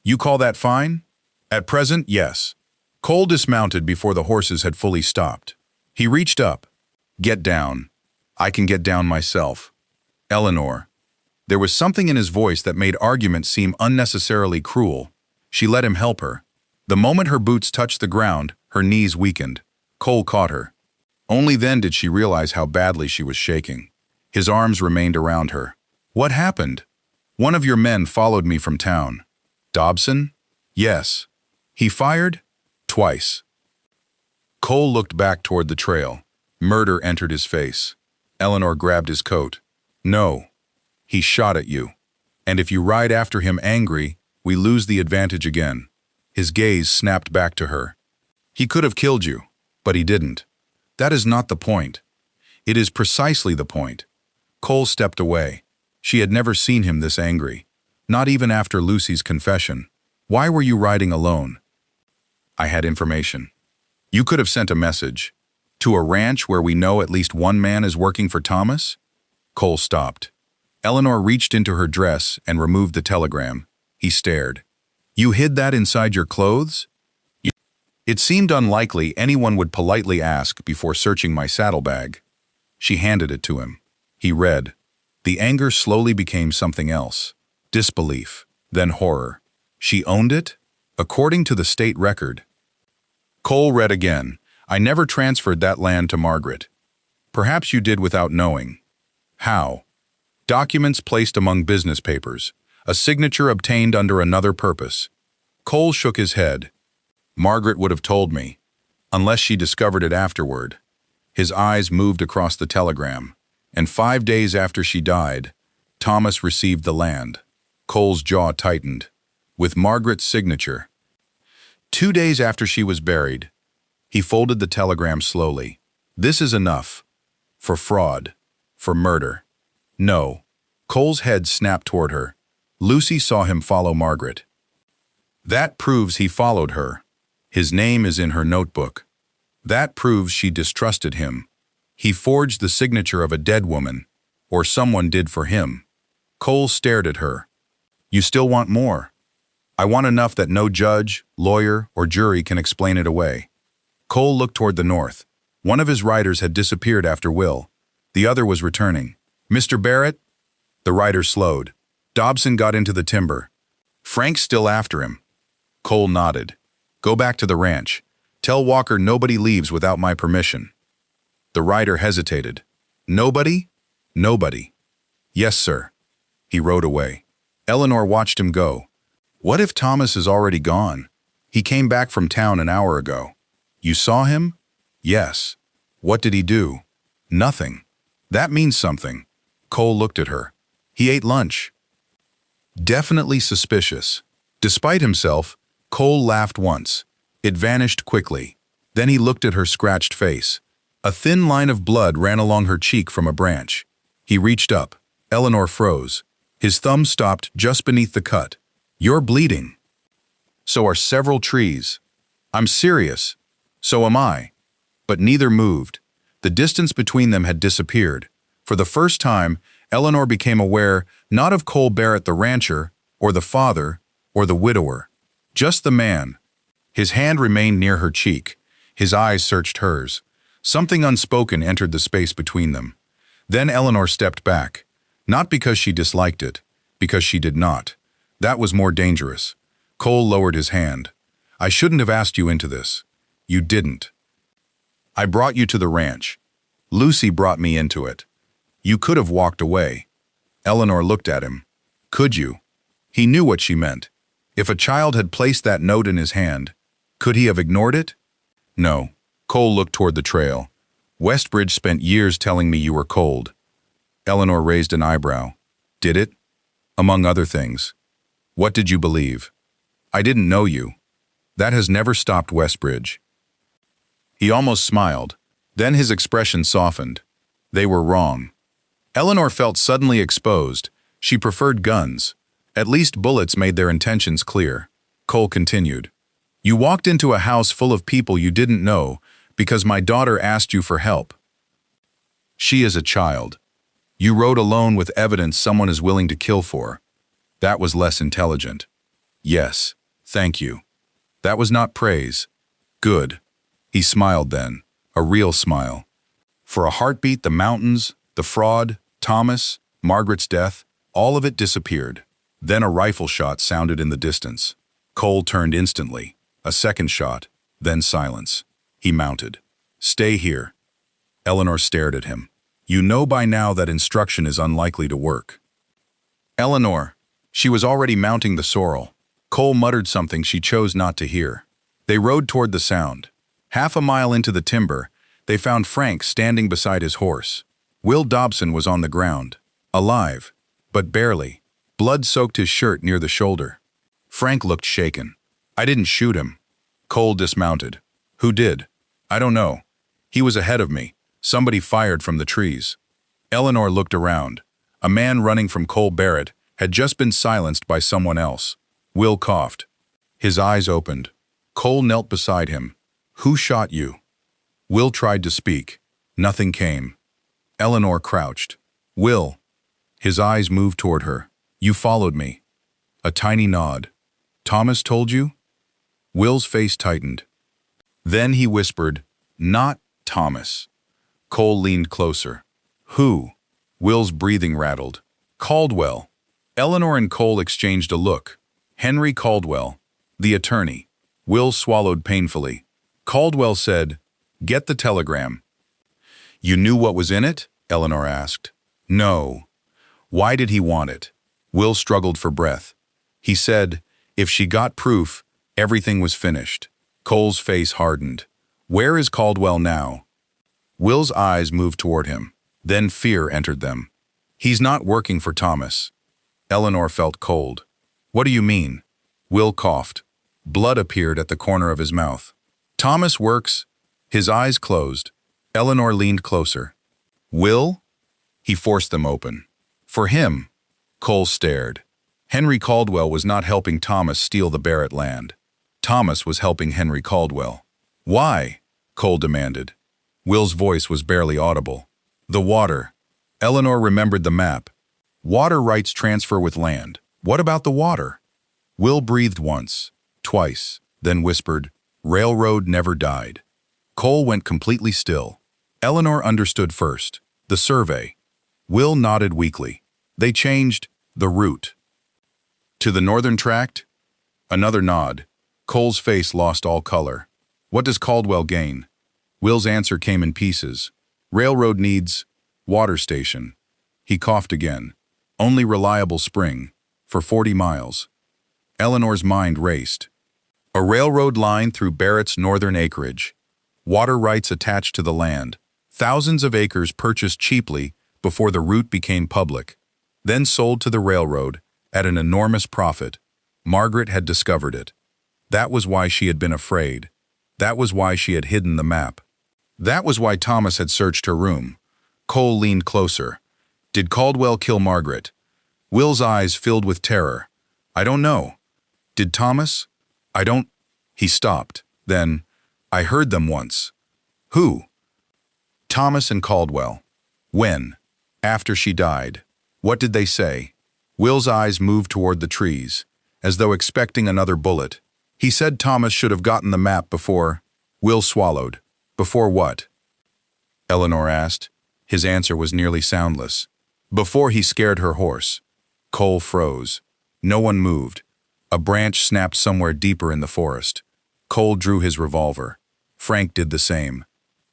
"You call that fine?" "At present, yes." Cole dismounted before the horses had fully stopped. He reached up. "Get down. I can get down myself." "Eleanor." There was something in his voice that made argument seem unnecessarily cruel. She let him help her. The moment her boots touched the ground, her knees weakened. Cole caught her. Only then did she realize how badly she was shaking. His arms remained around her. "What happened?" "One of your men followed me from town." "Dobson?" "Yes." "He fired?" "Twice." Cole looked back toward the trail. Murder entered his face. Eleanor grabbed his coat. "No. He shot at you. And if you ride after him angry, we lose the advantage again." His gaze snapped back to her. "He could have killed you, but he didn't. That is not the point. It is precisely the point." Cole stepped away. She had never seen him this angry. Not even after Lucy's confession. "Why were you riding alone?" "I had information." "You could have sent a message. To a ranch where we know at least one man is working for Thomas?" Cole stopped. Eleanor reached into her dress and removed the telegram. He stared. "You hid that inside your clothes?" It seemed unlikely anyone would politely ask before searching my saddlebag. She handed it to him. He read. The anger slowly became something else. Disbelief, then horror. She owned it? According to the state record. Cole read again. "I never transferred that land to Margaret. Perhaps you did without knowing." "How?" "Documents placed among business papers. A signature obtained under another purpose." Cole shook his head. "Margaret would have told me, unless she discovered it afterward." His eyes moved across the telegram. And 5 days after she died, Thomas received the land. Cole's jaw tightened. With Margaret's signature. 2 days after she was buried, he folded the telegram slowly. "This is enough. For fraud." For murder. No. Cole's head snapped toward her. Lucy saw him follow Margaret. That proves he followed her. His name is in her notebook. That proves she distrusted him. He forged the signature of a dead woman, or someone did for him. Cole stared at her. You still want more? I want enough that no judge, lawyer, or jury can explain it away. Cole looked toward the north. One of his riders had disappeared after Will. The other was returning. Mr. Barrett? The rider slowed. Dobson got into the timber. Frank's still after him. Cole nodded. Go back to the ranch. Tell Walker nobody leaves without my permission. The rider hesitated. Nobody? Nobody. Yes, sir. He rode away. Eleanor watched him go. What if Thomas is already gone? He came back from town an hour ago. You saw him? Yes. What did he do? Nothing. That means something. Cole looked at her. He ate lunch. Definitely suspicious. Despite himself, Cole laughed once. It vanished quickly. Then he looked at her scratched face. A thin line of blood ran along her cheek from a branch. He reached up. Eleanor froze. His thumb stopped just beneath the cut. You're bleeding. So are several trees. I'm serious. So am I. But neither moved. The distance between them had disappeared. For the first time, Eleanor became aware not of Cole Barrett the rancher, or the father, or the widower. Just the man. His hand remained near her cheek. His eyes searched hers. Something unspoken entered the space between them. Then Eleanor stepped back. Not because she disliked it, because she did not. That was more dangerous. Cole lowered his hand. I shouldn't have asked you into this. You didn't. I brought you to the ranch. Lucy brought me into it. You could have walked away. Eleanor looked at him. Could you? He knew what she meant. If a child had placed that note in his hand, could he have ignored it? No. Cole looked toward the trail. Westbridge spent years telling me you were cold. Eleanor raised an eyebrow. Did it? Among other things. What did you believe? I didn't know you. That has never stopped Westbridge. He almost smiled. Then his expression softened. They were wrong. Eleanor felt suddenly exposed. She preferred guns. At least bullets made their intentions clear. Cole continued. You walked into a house full of people you didn't know because my daughter asked you for help. She is a child. You rode alone with evidence someone is willing to kill for. That was less intelligent. Yes, thank you. That was not praise. Good. He smiled then, a real smile. For a heartbeat, the mountains, the fraud, Thomas, Margaret's death, all of it disappeared. Then a rifle shot sounded in the distance. Cole turned instantly. A second shot, then silence. He mounted. Stay here. Eleanor stared at him. You know by now that instruction is unlikely to work. Eleanor. She was already mounting the sorrel. Cole muttered something she chose not to hear. They rode toward the sound. Half a mile into the timber, they found Frank standing beside his horse. Will Dobson was on the ground. Alive, but barely. Blood soaked his shirt near the shoulder. Frank looked shaken. I didn't shoot him. Cole dismounted. Who did? I don't know. He was ahead of me. Somebody fired from the trees. Eleanor looked around. A man running from Cole Barrett had just been silenced by someone else. Will coughed. His eyes opened. Cole knelt beside him. Who shot you? Will tried to speak. Nothing came. Eleanor crouched. Will. His eyes moved toward her. You followed me. A tiny nod. Thomas told you? Will's face tightened. Then he whispered, Not Thomas. Cole leaned closer. Who? Will's breathing rattled. Caldwell. Eleanor and Cole exchanged a look. Henry Caldwell, the attorney. Will swallowed painfully. Caldwell said, Get the telegram. You knew what was in it? Eleanor asked. No. Why did he want it? Will struggled for breath. He said, if she got proof, everything was finished. Cole's face hardened. Where is Caldwell now? Will's eyes moved toward him. Then fear entered them. He's not working for Thomas. Eleanor felt cold. What do you mean? Will coughed. Blood appeared at the corner of his mouth. Thomas works. His eyes closed. Eleanor leaned closer. Will? He forced them open. For him, Cole stared. Henry Caldwell was not helping Thomas steal the Barrett land. Thomas was helping Henry Caldwell. Why? Cole demanded. Will's voice was barely audible. The water. Eleanor remembered the map. Water rights transfer with land. What about the water? Will breathed once, twice, then whispered, "Railroad never died." Cole went completely still. Eleanor understood first. The survey. Will nodded weakly. They changed the route. To the northern tract? Another nod. Cole's face lost all color. What does Caldwell gain? Will's answer came in pieces. Railroad needs water station. He coughed again. Only reliable spring. For 40 miles. Eleanor's mind raced. A railroad line through Barrett's northern acreage. Water rights attached to the land. Thousands of acres purchased cheaply before the route became public. Then sold to the railroad at an enormous profit. Margaret had discovered it. That was why she had been afraid. That was why she had hidden the map. That was why Thomas had searched her room. Cole leaned closer. Did Caldwell kill Margaret? Will's eyes filled with terror. I don't know. Did Thomas? I don't... He stopped. Then, I heard them once. Who? Thomas and Caldwell. When? After she died. What did they say? Will's eyes moved toward the trees, as though expecting another bullet. He said Thomas should have gotten the map before... Will swallowed. Before what? Eleanor asked. His answer was nearly soundless. Before he scared her horse. Cole froze. No one moved. A branch snapped somewhere deeper in the forest. Cole drew his revolver. Frank did the same.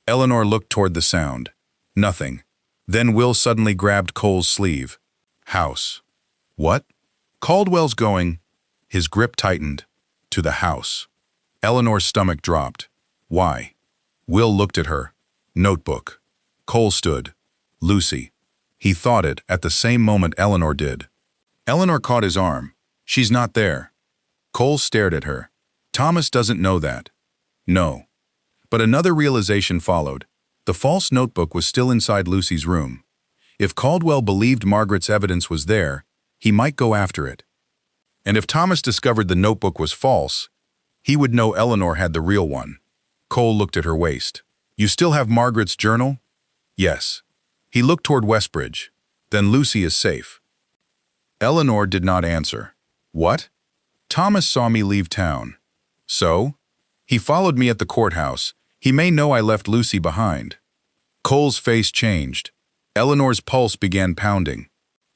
Eleanor looked toward the sound. Nothing. Then Will suddenly grabbed Cole's sleeve. House. What? Caldwell's going. His grip tightened. To the house. Eleanor's stomach dropped. Why? Will looked at her. Notebook. Cole stood. Lucy. He thought it at the same moment Eleanor did. Eleanor caught his arm. She's not there. Cole stared at her. Thomas doesn't know that. No. But another realization followed. The false notebook was still inside Lucy's room. If Caldwell believed Margaret's evidence was there, he might go after it. And if Thomas discovered the notebook was false, he would know Eleanor had the real one. Cole looked at her waist. You still have Margaret's journal? Yes. He looked toward Westbridge. Then Lucy is safe. Eleanor did not answer. What? Thomas saw me leave town. So? He followed me at the courthouse. He may know I left Lucy behind. Cole's face changed. Eleanor's pulse began pounding.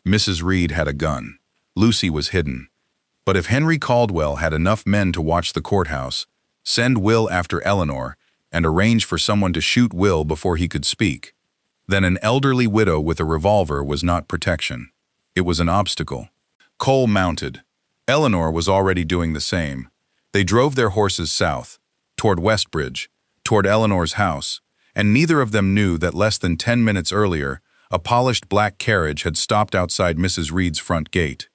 Mrs. Reed had a gun. Lucy was hidden. But if Henry Caldwell had enough men to watch the courthouse, send Will after Eleanor, and arrange for someone to shoot Will before he could speak, then an elderly widow with a revolver was not protection. It was an obstacle. Cole mounted. Eleanor was already doing the same. They drove their horses south, toward Westbridge, toward Eleanor's house, and neither of them knew that less than 10 minutes earlier, a polished black carriage had stopped outside Mrs. Reed's front gate.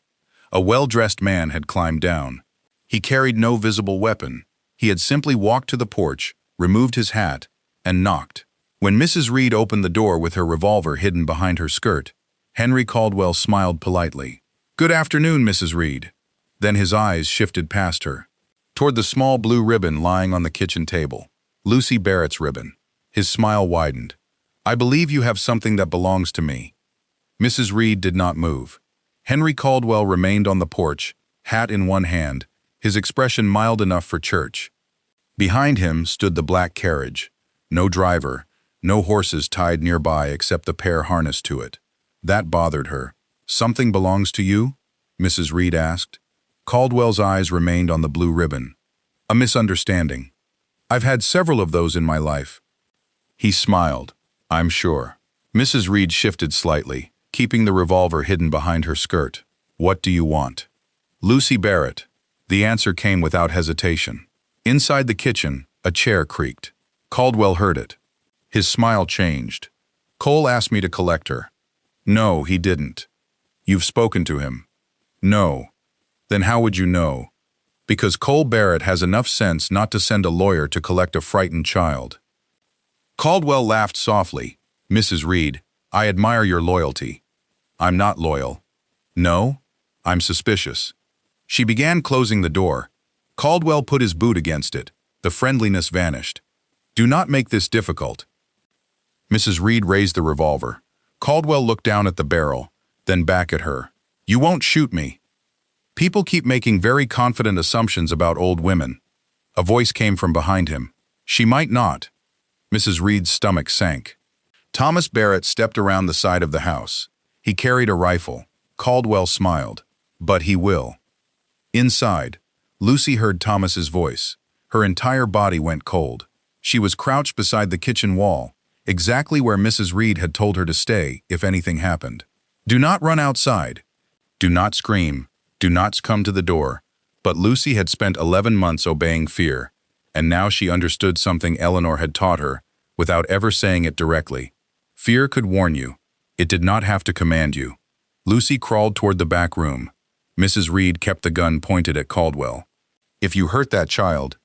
A well-dressed man had climbed down. He carried no visible weapon. He had simply walked to the porch, removed his hat, and knocked. When Mrs. Reed opened the door with her revolver hidden behind her skirt, Henry Caldwell smiled politely. Good afternoon, Mrs. Reed. Then his eyes shifted past her, toward the small blue ribbon lying on the kitchen table. Lucy Barrett's ribbon. His smile widened. I believe you have something that belongs to me. Mrs. Reed did not move. Henry Caldwell remained on the porch, hat in one hand, his expression mild enough for church. Behind him stood the black carriage. No driver, no horses tied nearby except the pair harnessed to it. That bothered her. Something belongs to you? Mrs. Reed asked. Caldwell's eyes remained on the blue ribbon. A misunderstanding. I've had several of those in my life. He smiled. I'm sure. Mrs. Reed shifted slightly, keeping the revolver hidden behind her skirt. What do you want? Lucy Barrett. The answer came without hesitation. Inside the kitchen, a chair creaked. Caldwell heard it. His smile changed. Cole asked me to collect her. No, he didn't. You've spoken to him. No. Then how would you know? Because Cole Barrett has enough sense not to send a lawyer to collect a frightened child. Caldwell laughed softly. Mrs. Reed, I admire your loyalty. I'm not loyal. No, I'm suspicious. She began closing the door. Caldwell put his boot against it. The friendliness vanished. Do not make this difficult. Mrs. Reed raised the revolver. Caldwell looked down at the barrel, then back at her. You won't shoot me. People keep making very confident assumptions about old women. A voice came from behind him. She might not. Mrs. Reed's stomach sank. Thomas Barrett stepped around the side of the house. He carried a rifle. Caldwell smiled. But he will. Inside, Lucy heard Thomas's voice. Her entire body went cold. She was crouched beside the kitchen wall, exactly where Mrs. Reed had told her to stay if anything happened. Do not run outside. Do not scream. Do not come to the door. But Lucy had spent 11 months obeying fear, and now she understood something Eleanor had taught her, without ever saying it directly. Fear could warn you. It did not have to command you. Lucy crawled toward the back room. Mrs. Reed kept the gun pointed at Caldwell. If you hurt that child,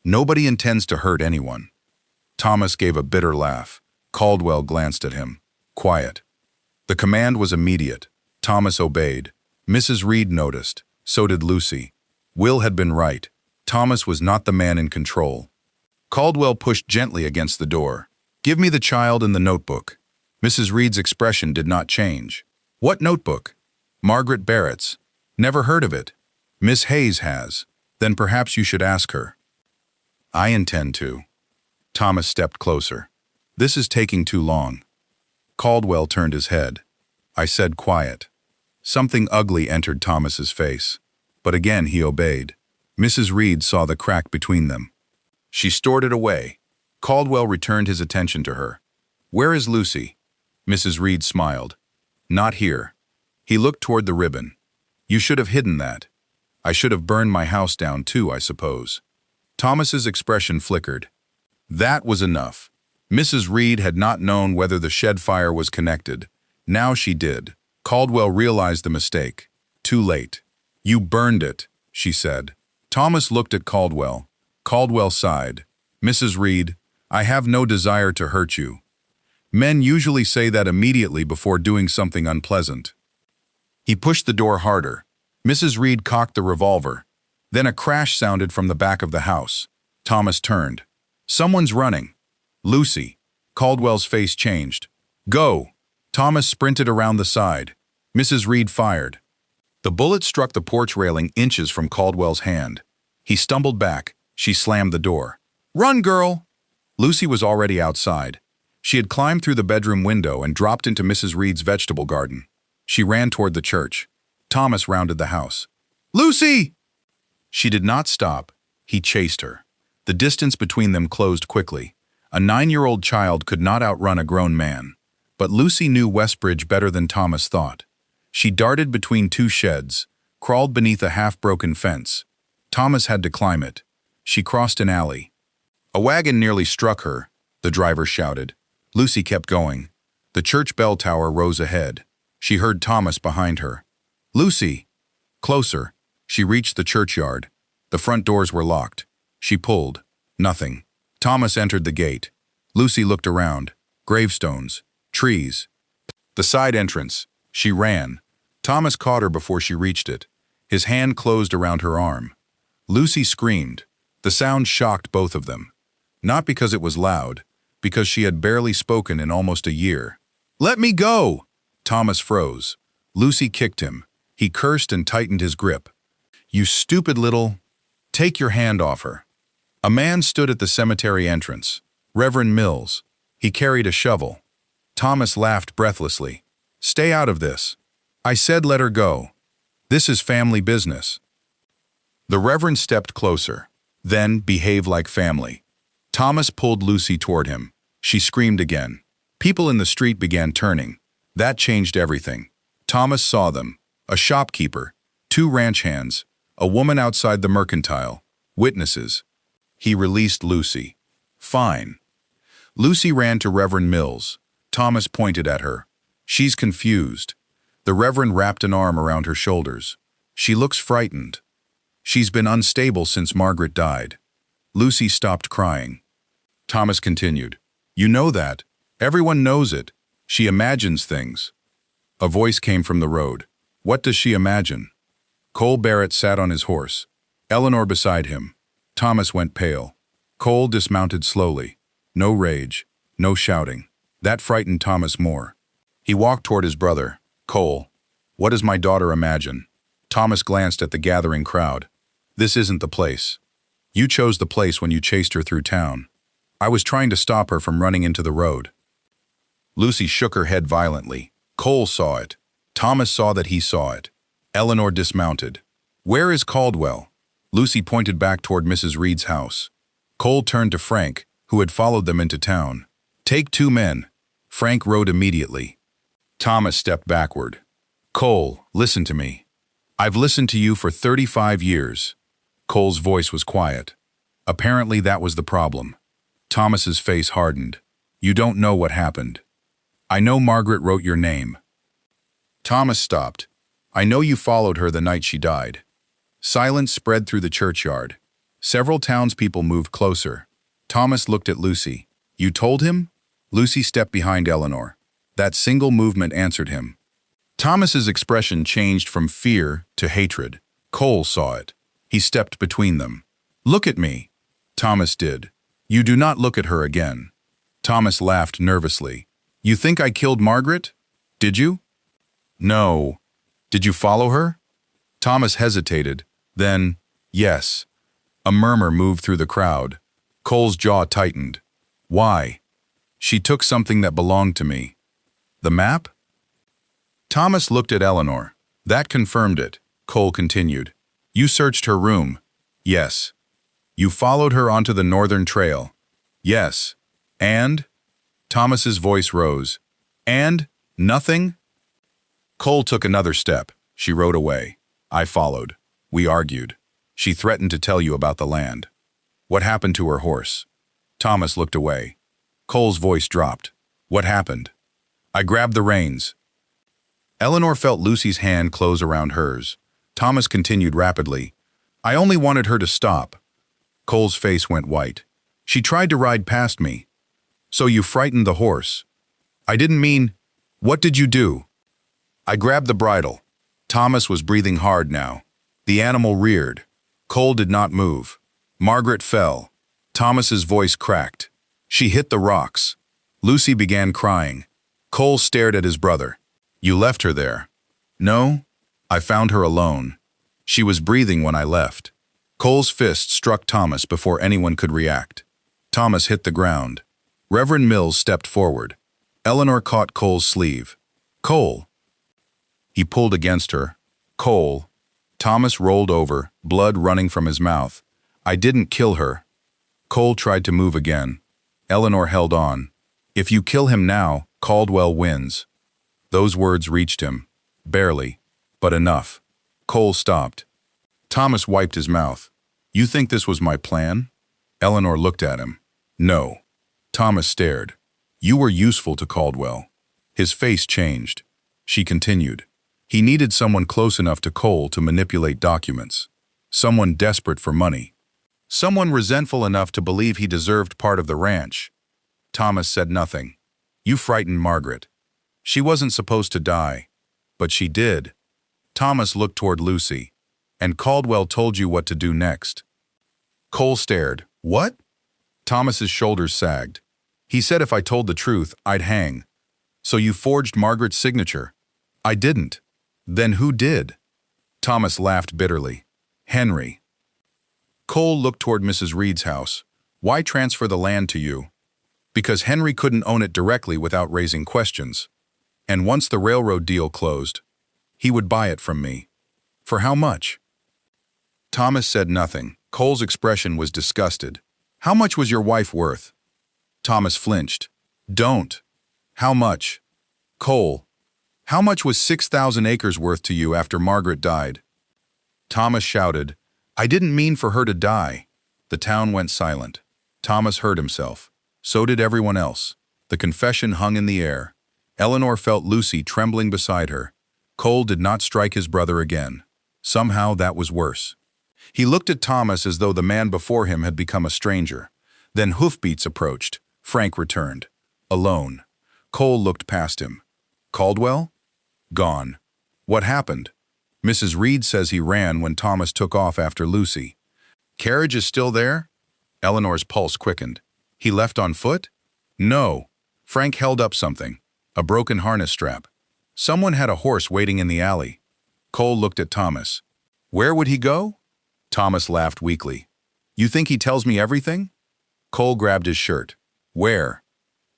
nobody intends to hurt anyone. Thomas gave a bitter laugh. Caldwell glanced at him. Quiet. The command was immediate. Thomas obeyed. Mrs. Reed noticed. So did Lucy. Will had been right. Thomas was not the man in control. Caldwell pushed gently against the door. Give me the child and the notebook. Mrs. Reed's expression did not change. What notebook? Margaret Barrett's. Never heard of it. Miss Hayes has. Then perhaps you should ask her. I intend to. Thomas stepped closer. This is taking too long. Caldwell turned his head. I said quiet. Something ugly entered Thomas's face. But again he obeyed. Mrs. Reed saw the crack between them. She stored it away. Caldwell returned his attention to her. Where is Lucy? Mrs. Reed smiled. Not here. He looked toward the ribbon. You should have hidden that. I should have burned my house down too, I suppose. Thomas's expression flickered. That was enough. Mrs. Reed had not known whether the shed fire was connected. Now she did. Caldwell realized the mistake. Too late. You burned it, she said. Thomas looked at Caldwell. Caldwell sighed. Mrs. Reed, I have no desire to hurt you. Men usually say that immediately before doing something unpleasant. He pushed the door harder. Mrs. Reed cocked the revolver. Then a crash sounded from the back of the house. Thomas turned. Someone's running. Lucy. Caldwell's face changed. Go. Thomas sprinted around the side. Mrs. Reed fired. The bullet struck the porch railing inches from Caldwell's hand. He stumbled back. She slammed the door. Run, girl! Lucy was already outside. She had climbed through the bedroom window and dropped into Mrs. Reed's vegetable garden. She ran toward the church. Thomas rounded the house. Lucy! She did not stop. He chased her. The distance between them closed quickly. A 9-year-old child could not outrun a grown man. But Lucy knew Westbridge better than Thomas thought. She darted between two sheds, crawled beneath a half-broken fence. Thomas had to climb it. She crossed an alley. A wagon nearly struck her, the driver shouted. Lucy kept going. The church bell tower rose ahead. She heard Thomas behind her. Lucy! Closer. She reached the churchyard. The front doors were locked. She pulled. Nothing. Thomas entered the gate. Lucy looked around. Gravestones. Trees. The side entrance. She ran. Thomas caught her before she reached it. His hand closed around her arm. Lucy screamed. The sound shocked both of them. Not because it was loud, because she had barely spoken in almost a year. Let me go! Thomas froze. Lucy kicked him. He cursed and tightened his grip. You stupid little... Take your hand off her. A man stood at the cemetery entrance. Reverend Mills. He carried a shovel. Thomas laughed breathlessly. Stay out of this. I said let her go. This is family business. The Reverend stepped closer. Then behave like family. Thomas pulled Lucy toward him. She screamed again. People in the street began turning. That changed everything. Thomas saw them. A shopkeeper, 2 ranch hands, a woman outside the mercantile, witnesses. He released Lucy. Fine. Lucy ran to Reverend Mills. Thomas pointed at her. She's confused. The Reverend wrapped an arm around her shoulders. She looks frightened. She's been unstable since Margaret died. Lucy stopped crying. Thomas continued. You know that. Everyone knows it. She imagines things. A voice came from the road. What does she imagine? Cole Barrett sat on his horse. Eleanor beside him. Thomas went pale. Cole dismounted slowly. No rage. No shouting. That frightened Thomas more. He walked toward his brother. Cole, what does my daughter imagine? Thomas glanced at the gathering crowd. This isn't the place. You chose the place when you chased her through town. I was trying to stop her from running into the road. Lucy shook her head violently. Cole saw it. Thomas saw that he saw it. Eleanor dismounted. Where is Caldwell? Lucy pointed back toward Mrs. Reed's house. Cole turned to Frank, who had followed them into town. Take 2 men. Frank rode immediately. Thomas stepped backward. Cole, listen to me. I've listened to you for 35 years. Cole's voice was quiet. Apparently that was the problem. Thomas's face hardened. You don't know what happened. I know Margaret wrote your name. Thomas stopped. I know you followed her the night she died. Silence spread through the churchyard. Several townspeople moved closer. Thomas looked at Lucy. You told him? Lucy stepped behind Eleanor. That single movement answered him. Thomas's expression changed from fear to hatred. Cole saw it. He stepped between them. Look at me. Thomas did. You do not look at her again. Thomas laughed nervously. You think I killed Margaret? Did you? No. Did you follow her? Thomas hesitated. Then, yes. A murmur moved through the crowd. Cole's jaw tightened. Why? She took something that belonged to me. The map? Thomas looked at Eleanor. That confirmed it. Cole continued. You searched her room. Yes. You followed her onto the northern trail. Yes. And? Thomas's voice rose. And? Nothing? Cole took another step. She rode away. I followed. We argued. She threatened to tell you about the land. What happened to her horse? Thomas looked away. Cole's voice dropped. What happened? I grabbed the reins. Eleanor felt Lucy's hand close around hers. Thomas continued rapidly. I only wanted her to stop. Cole's face went white. She tried to ride past me. So you frightened the horse. I didn't mean... What did you do? I grabbed the bridle. Thomas was breathing hard now. The animal reared. Cole did not move. Margaret fell. Thomas's voice cracked. She hit the rocks. Lucy began crying. Cole stared at his brother. You left her there. No, I found her alone. She was breathing when I left. Cole's fist struck Thomas before anyone could react. Thomas hit the ground. Reverend Mills stepped forward. Eleanor caught Cole's sleeve. Cole. He pulled against her. Cole. Thomas rolled over, blood running from his mouth. I didn't kill her. Cole tried to move again. Eleanor held on. If you kill him now, Caldwell wins. Those words reached him. Barely, but enough. Cole stopped. Thomas wiped his mouth. You think this was my plan? Eleanor looked at him. No. Thomas stared. You were useful to Caldwell. His face changed. She continued. He needed someone close enough to Cole to manipulate documents. Someone desperate for money. Someone resentful enough to believe he deserved part of the ranch. Thomas said nothing. You frightened Margaret. She wasn't supposed to die, but she did. Thomas looked toward Lucy. And Caldwell told you what to do next. Cole stared. What? Thomas's shoulders sagged. He said if I told the truth, I'd hang. So you forged Margaret's signature. I didn't. Then who did? Thomas laughed bitterly. Henry. Cole looked toward Mrs. Reed's house. Why transfer the land to you? Because Henry couldn't own it directly without raising questions. And once the railroad deal closed, he would buy it from me. For how much? Thomas said nothing. Cole's expression was disgusted. How much was your wife worth? Thomas flinched. Don't. How much? Cole. How much was 6,000 acres worth to you after Margaret died? Thomas shouted, I didn't mean for her to die. The town went silent. Thomas heard himself. So did everyone else. The confession hung in the air. Eleanor felt Lucy trembling beside her. Cole did not strike his brother again. Somehow that was worse. He looked at Thomas as though the man before him had become a stranger. Then hoofbeats approached. Frank returned. Alone. Cole looked past him. Caldwell? Gone. What happened? Mrs. Reed says he ran when Thomas took off after Lucy. Carriage is still there? Eleanor's pulse quickened. He left on foot? No. Frank held up something. A broken harness strap. Someone had a horse waiting in the alley. Cole looked at Thomas. Where would he go? Thomas laughed weakly. You think he tells me everything? Cole grabbed his shirt. Where?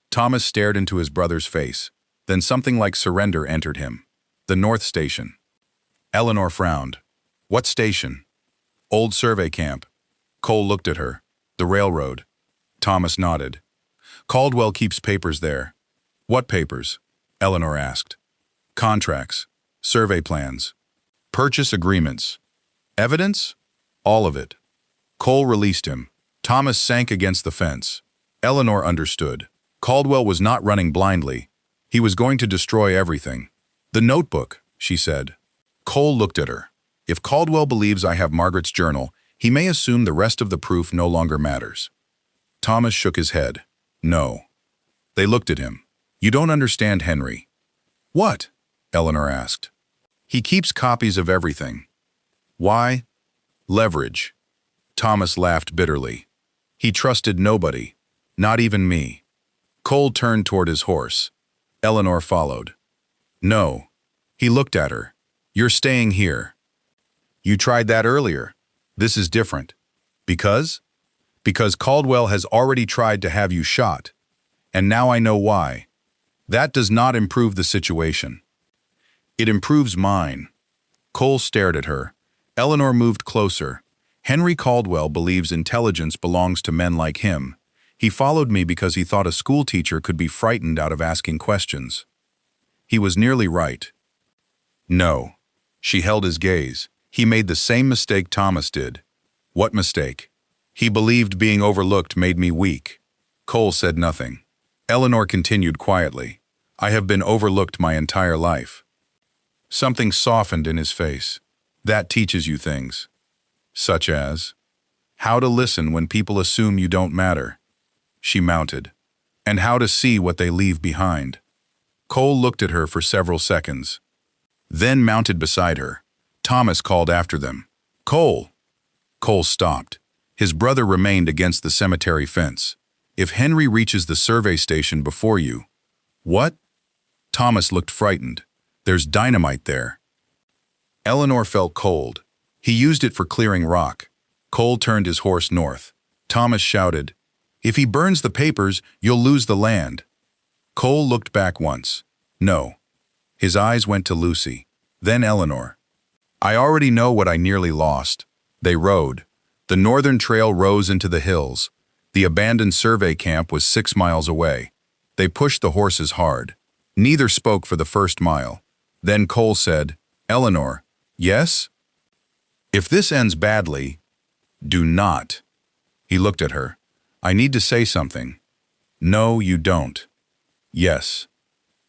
Thomas stared into his brother's face. Then something like surrender entered him. The North Station. Eleanor frowned. What station? Old survey camp. Cole looked at her. The railroad. Thomas nodded. Caldwell keeps papers there. What papers? Eleanor asked. Contracts. Survey plans. Purchase agreements. Evidence? All of it. Cole released him. Thomas sank against the fence. Eleanor understood. Caldwell was not running blindly. He was going to destroy everything. The notebook, she said. Cole looked at her. If Caldwell believes I have Margaret's journal, he may assume the rest of the proof no longer matters. Thomas shook his head. No. They looked at him. You don't understand Henry. What? Eleanor asked. He keeps copies of everything. Why? Leverage. Thomas laughed bitterly. He trusted nobody, not even me. Cole turned toward his horse. Eleanor followed. No. He looked at her. You're staying here. You tried that earlier. This is different. Because? Because Caldwell has already tried to have you shot. And now I know why. That does not improve the situation. It improves mine. Cole stared at her. Eleanor moved closer. Henry Caldwell believes intelligence belongs to men like him. He followed me because he thought a schoolteacher could be frightened out of asking questions. He was nearly right. No. She held his gaze. He made the same mistake Thomas did. What mistake? He believed being overlooked made me weak. Cole said nothing. Eleanor continued quietly. I have been overlooked my entire life. Something softened in his face. That teaches you things. Such as? How to listen when people assume you don't matter. She mounted. And how to see what they leave behind. Cole looked at her for several seconds. Then mounted beside her. Thomas called after them. Cole! Cole stopped. His brother remained against the cemetery fence. If Henry reaches the survey station before you. What? Thomas looked frightened. There's dynamite there. Eleanor felt cold. He used it for clearing rock. Cole turned his horse north. Thomas shouted, If he burns the papers, you'll lose the land. Cole looked back once. No. His eyes went to Lucy. Then Eleanor. I already know what I nearly lost. They rode. The northern trail rose into the hills. The abandoned survey camp was 6 miles away. They pushed the horses hard. Neither spoke for the first mile. Then Cole said, Eleanor, yes? If this ends badly, do not. He looked at her. I need to say something. No, you don't. Yes.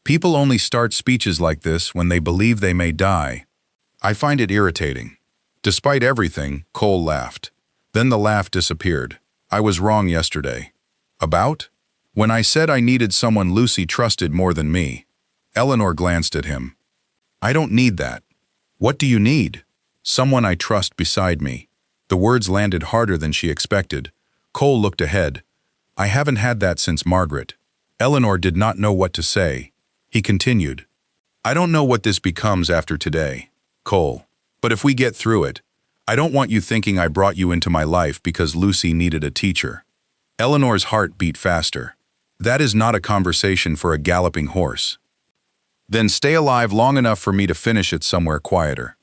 People only start speeches like this when they believe they may die. I find it irritating. Despite everything, Cole laughed. Then the laugh disappeared. I was wrong yesterday. About? When I said I needed someone Lucy trusted more than me. Eleanor glanced at him. I don't need that. What do you need? Someone I trust beside me. The words landed harder than she expected. Cole looked ahead. I haven't had that since Margaret. Eleanor did not know what to say. He continued. I don't know what this becomes after today, Cole. But if we get through it, I don't want you thinking I brought you into my life because Lucy needed a teacher. Eleanor's heart beat faster. That is not a conversation for a galloping horse. Then stay alive long enough for me to finish it somewhere quieter.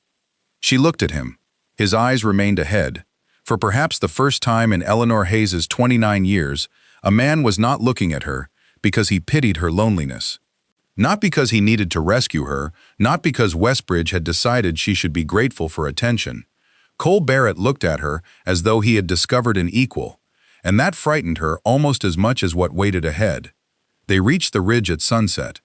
She looked at him. His eyes remained ahead. For perhaps the first time in Eleanor Hayes' 29 years, a man was not looking at her because he pitied her loneliness. Not because he needed to rescue her, not because Westbridge had decided she should be grateful for attention. Cole Barrett looked at her as though he had discovered an equal, and that frightened her almost as much as what waited ahead. They reached the ridge at sunset.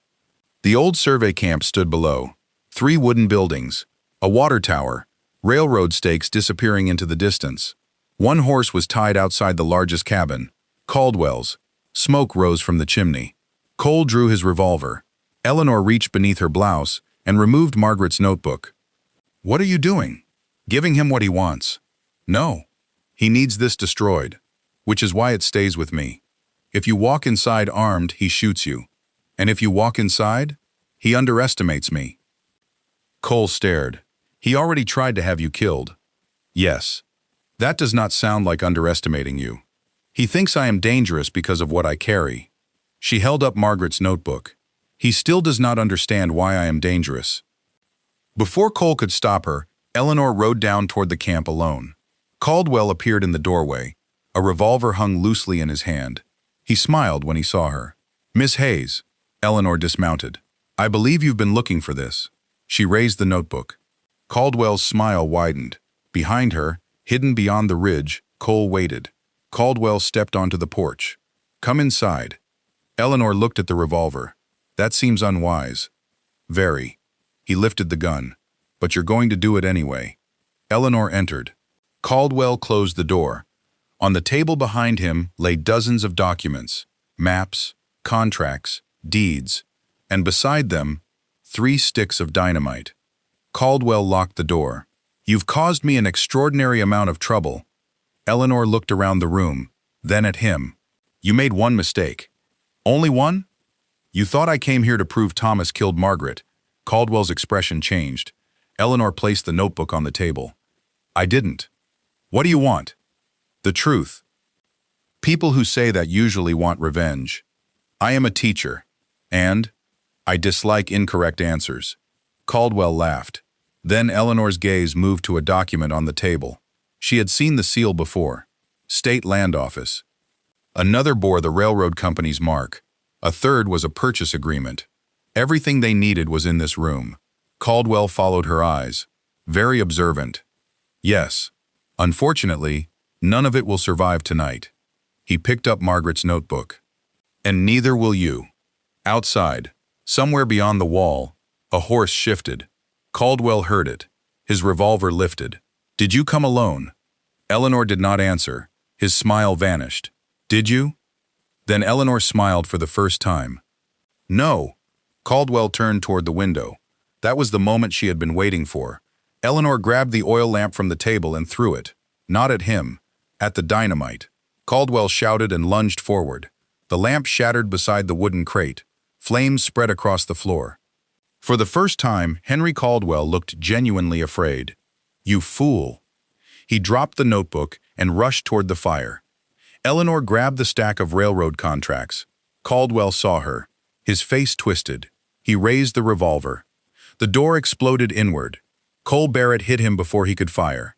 The old survey camp stood below. 3 wooden buildings, a water tower, railroad stakes disappearing into the distance. 1 horse was tied outside the largest cabin, Caldwell's. Smoke rose from the chimney. Cole drew his revolver. Eleanor reached beneath her blouse and removed Margaret's notebook. "What are you doing?" "Giving him what he wants." "No. He needs this destroyed, which is why it stays with me. If you walk inside armed, he shoots you. And if you walk inside, he underestimates me." Cole stared. "He already tried to have you killed." "Yes. That does not sound like underestimating you. He thinks I am dangerous because of what I carry." She held up Margaret's notebook. "He still does not understand why I am dangerous." Before Cole could stop her, Eleanor rode down toward the camp alone. Caldwell appeared in the doorway. A revolver hung loosely in his hand. He smiled when he saw her. "Miss Hayes." Eleanor dismounted. "I believe you've been looking for this." She raised the notebook. Caldwell's smile widened. Behind her, hidden beyond the ridge, Cole waited. Caldwell stepped onto the porch. "Come inside." Eleanor looked at the revolver. "That seems unwise." "Very." He lifted the gun. "But you're going to do it anyway." Eleanor entered. Caldwell closed the door. On the table behind him lay dozens of documents, maps, contracts, deeds, and beside them, 3 sticks of dynamite. Caldwell locked the door. "You've caused me an extraordinary amount of trouble." Eleanor looked around the room, then at him. "You made one mistake." "Only one?" "You thought I came here to prove Thomas killed Margaret." Caldwell's expression changed. Eleanor placed the notebook on the table. "I didn't." "What do you want?" "The truth." People who say that usually want revenge. I am a teacher, and I dislike incorrect answers. Caldwell laughed. Then Eleanor's gaze moved to a document on the table. She had seen the seal before. State Land Office. Another bore the railroad company's mark. A third was a purchase agreement. Everything they needed was in this room. Caldwell followed her eyes. Very observant. "Yes. Unfortunately, none of it will survive tonight." He picked up Margaret's notebook. "And neither will you." Outside, somewhere beyond the wall, a horse shifted. Caldwell heard it. His revolver lifted. "Did you come alone?" Eleanor did not answer. His smile vanished. "Did you?" Then Eleanor smiled for the first time. "No." Caldwell turned toward the window. That was the moment she had been waiting for. Eleanor grabbed the oil lamp from the table and threw it. Not at him. At the dynamite. Caldwell shouted and lunged forward. The lamp shattered beside the wooden crate. Flames spread across the floor. For the first time, Henry Caldwell looked genuinely afraid. "You fool." He dropped the notebook and rushed toward the fire. Eleanor grabbed the stack of railroad contracts. Caldwell saw her. His face twisted. He raised the revolver. The door exploded inward. Cole Barrett hit him before he could fire.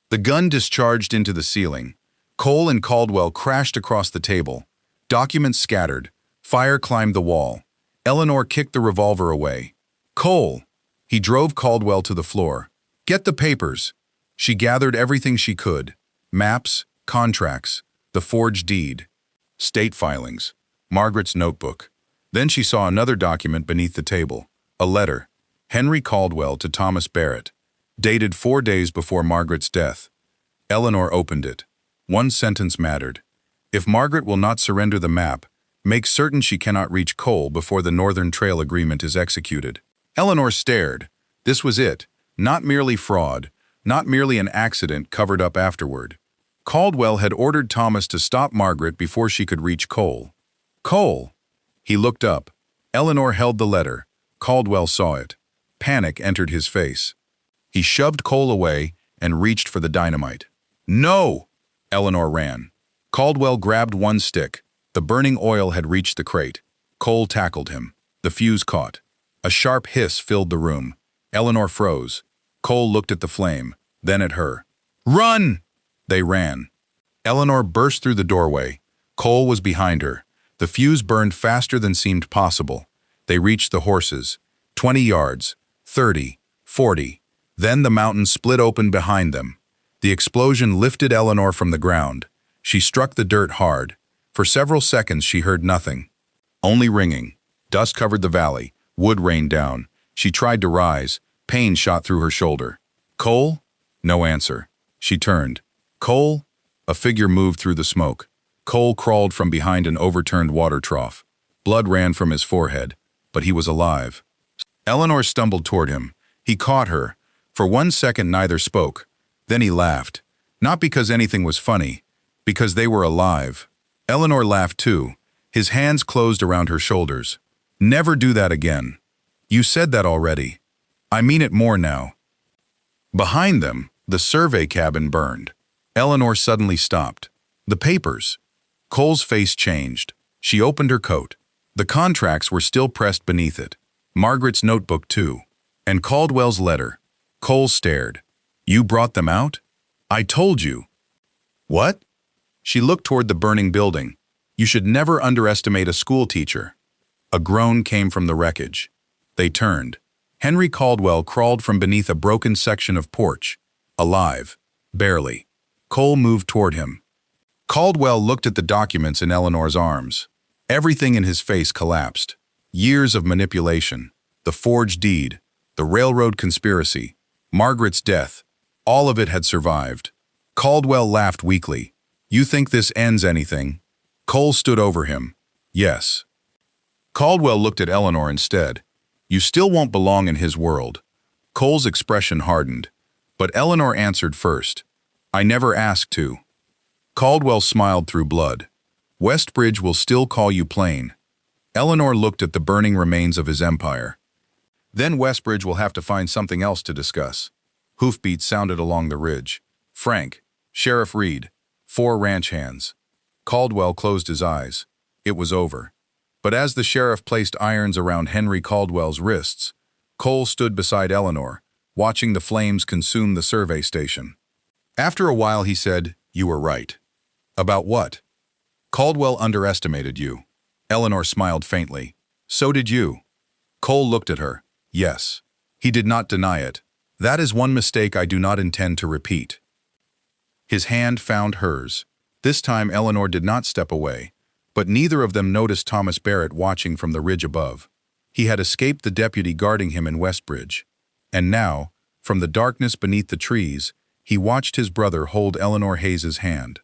The gun discharged into the ceiling. Cole and Caldwell crashed across the table. Documents scattered. Fire climbed the wall. Eleanor kicked the revolver away. "Cole!" He drove Caldwell to the floor. "Get the papers." She gathered everything she could. Maps, contracts, the forged deed, state filings, Margaret's notebook. Then she saw another document beneath the table. A letter. Henry Caldwell to Thomas Barrett. Dated 4 days before Margaret's death. Eleanor opened it. One sentence mattered. "If Margaret will not surrender the map, make certain she cannot reach Cole before the Northern Trail Agreement is executed." Eleanor stared. This was it. Not merely fraud. Not merely an accident covered up afterward. Caldwell had ordered Thomas to stop Margaret before she could reach Cole. "Cole!" He looked up. Eleanor held the letter. Caldwell saw it. Panic entered his face. He shoved Cole away and reached for the dynamite. "No!" Eleanor ran. Caldwell grabbed one stick. The burning oil had reached the crate. Cole tackled him. The fuse caught. A sharp hiss filled the room. Eleanor froze. Cole looked at the flame, then at her. "Run!" They ran. Eleanor burst through the doorway. Cole was behind her. The fuse burned faster than seemed possible. They reached the horses. 20 yards, 30, 40. Then the mountain split open behind them. The explosion lifted Eleanor from the ground. She struck the dirt hard. For several seconds she heard nothing. Only ringing. Dust covered the valley. Wood rained down. She tried to rise. Pain shot through her shoulder. "Cole?" No answer. She turned. "Cole?" A figure moved through the smoke. Cole crawled from behind an overturned water trough. Blood ran from his forehead, but he was alive. Eleanor stumbled toward him. He caught her. For 1 second neither spoke. Then he laughed. Not because anything was funny, because they were alive. Eleanor laughed too. His hands closed around her shoulders. Never do that again. You said that already. I mean it more now. Behind them, the survey cabin burned. Eleanor suddenly stopped. The papers. Cole's face changed. She opened her coat. The contracts were still pressed beneath it. Margaret's notebook too. And Caldwell's letter. Cole stared. You brought them out? I told you. What? She looked toward the burning building. You should never underestimate a schoolteacher. A groan came from the wreckage. They turned. Henry Caldwell crawled from beneath a broken section of porch. Alive. Barely. Cole moved toward him. Caldwell looked at the documents in Eleanor's arms. Everything in his face collapsed. Years of manipulation. The forged deed. The railroad conspiracy. Margaret's death. All of it had survived. Caldwell laughed weakly. You think this ends anything? Cole stood over him. Yes. Caldwell looked at Eleanor instead. You still won't belong in his world. Cole's expression hardened. But Eleanor answered first. I never asked to. Caldwell smiled through blood. Westbridge will still call you plain. Eleanor looked at the burning remains of his empire. Then Westbridge will have to find something else to discuss. Hoofbeats sounded along the ridge. Frank, Sheriff Reed, 4 ranch hands. Caldwell closed his eyes. It was over. But as the sheriff placed irons around Henry Caldwell's wrists, Cole stood beside Eleanor, watching the flames consume the survey station. After a while he said, You were right. About what? Caldwell underestimated you. Eleanor smiled faintly. So did you. Cole looked at her. Yes. He did not deny it. That is one mistake I do not intend to repeat. His hand found hers. This time Eleanor did not step away, but neither of them noticed Thomas Barrett watching from the ridge above. He had escaped the deputy guarding him in Westbridge. And now, from the darkness beneath the trees, he watched his brother hold Eleanor Hayes's hand.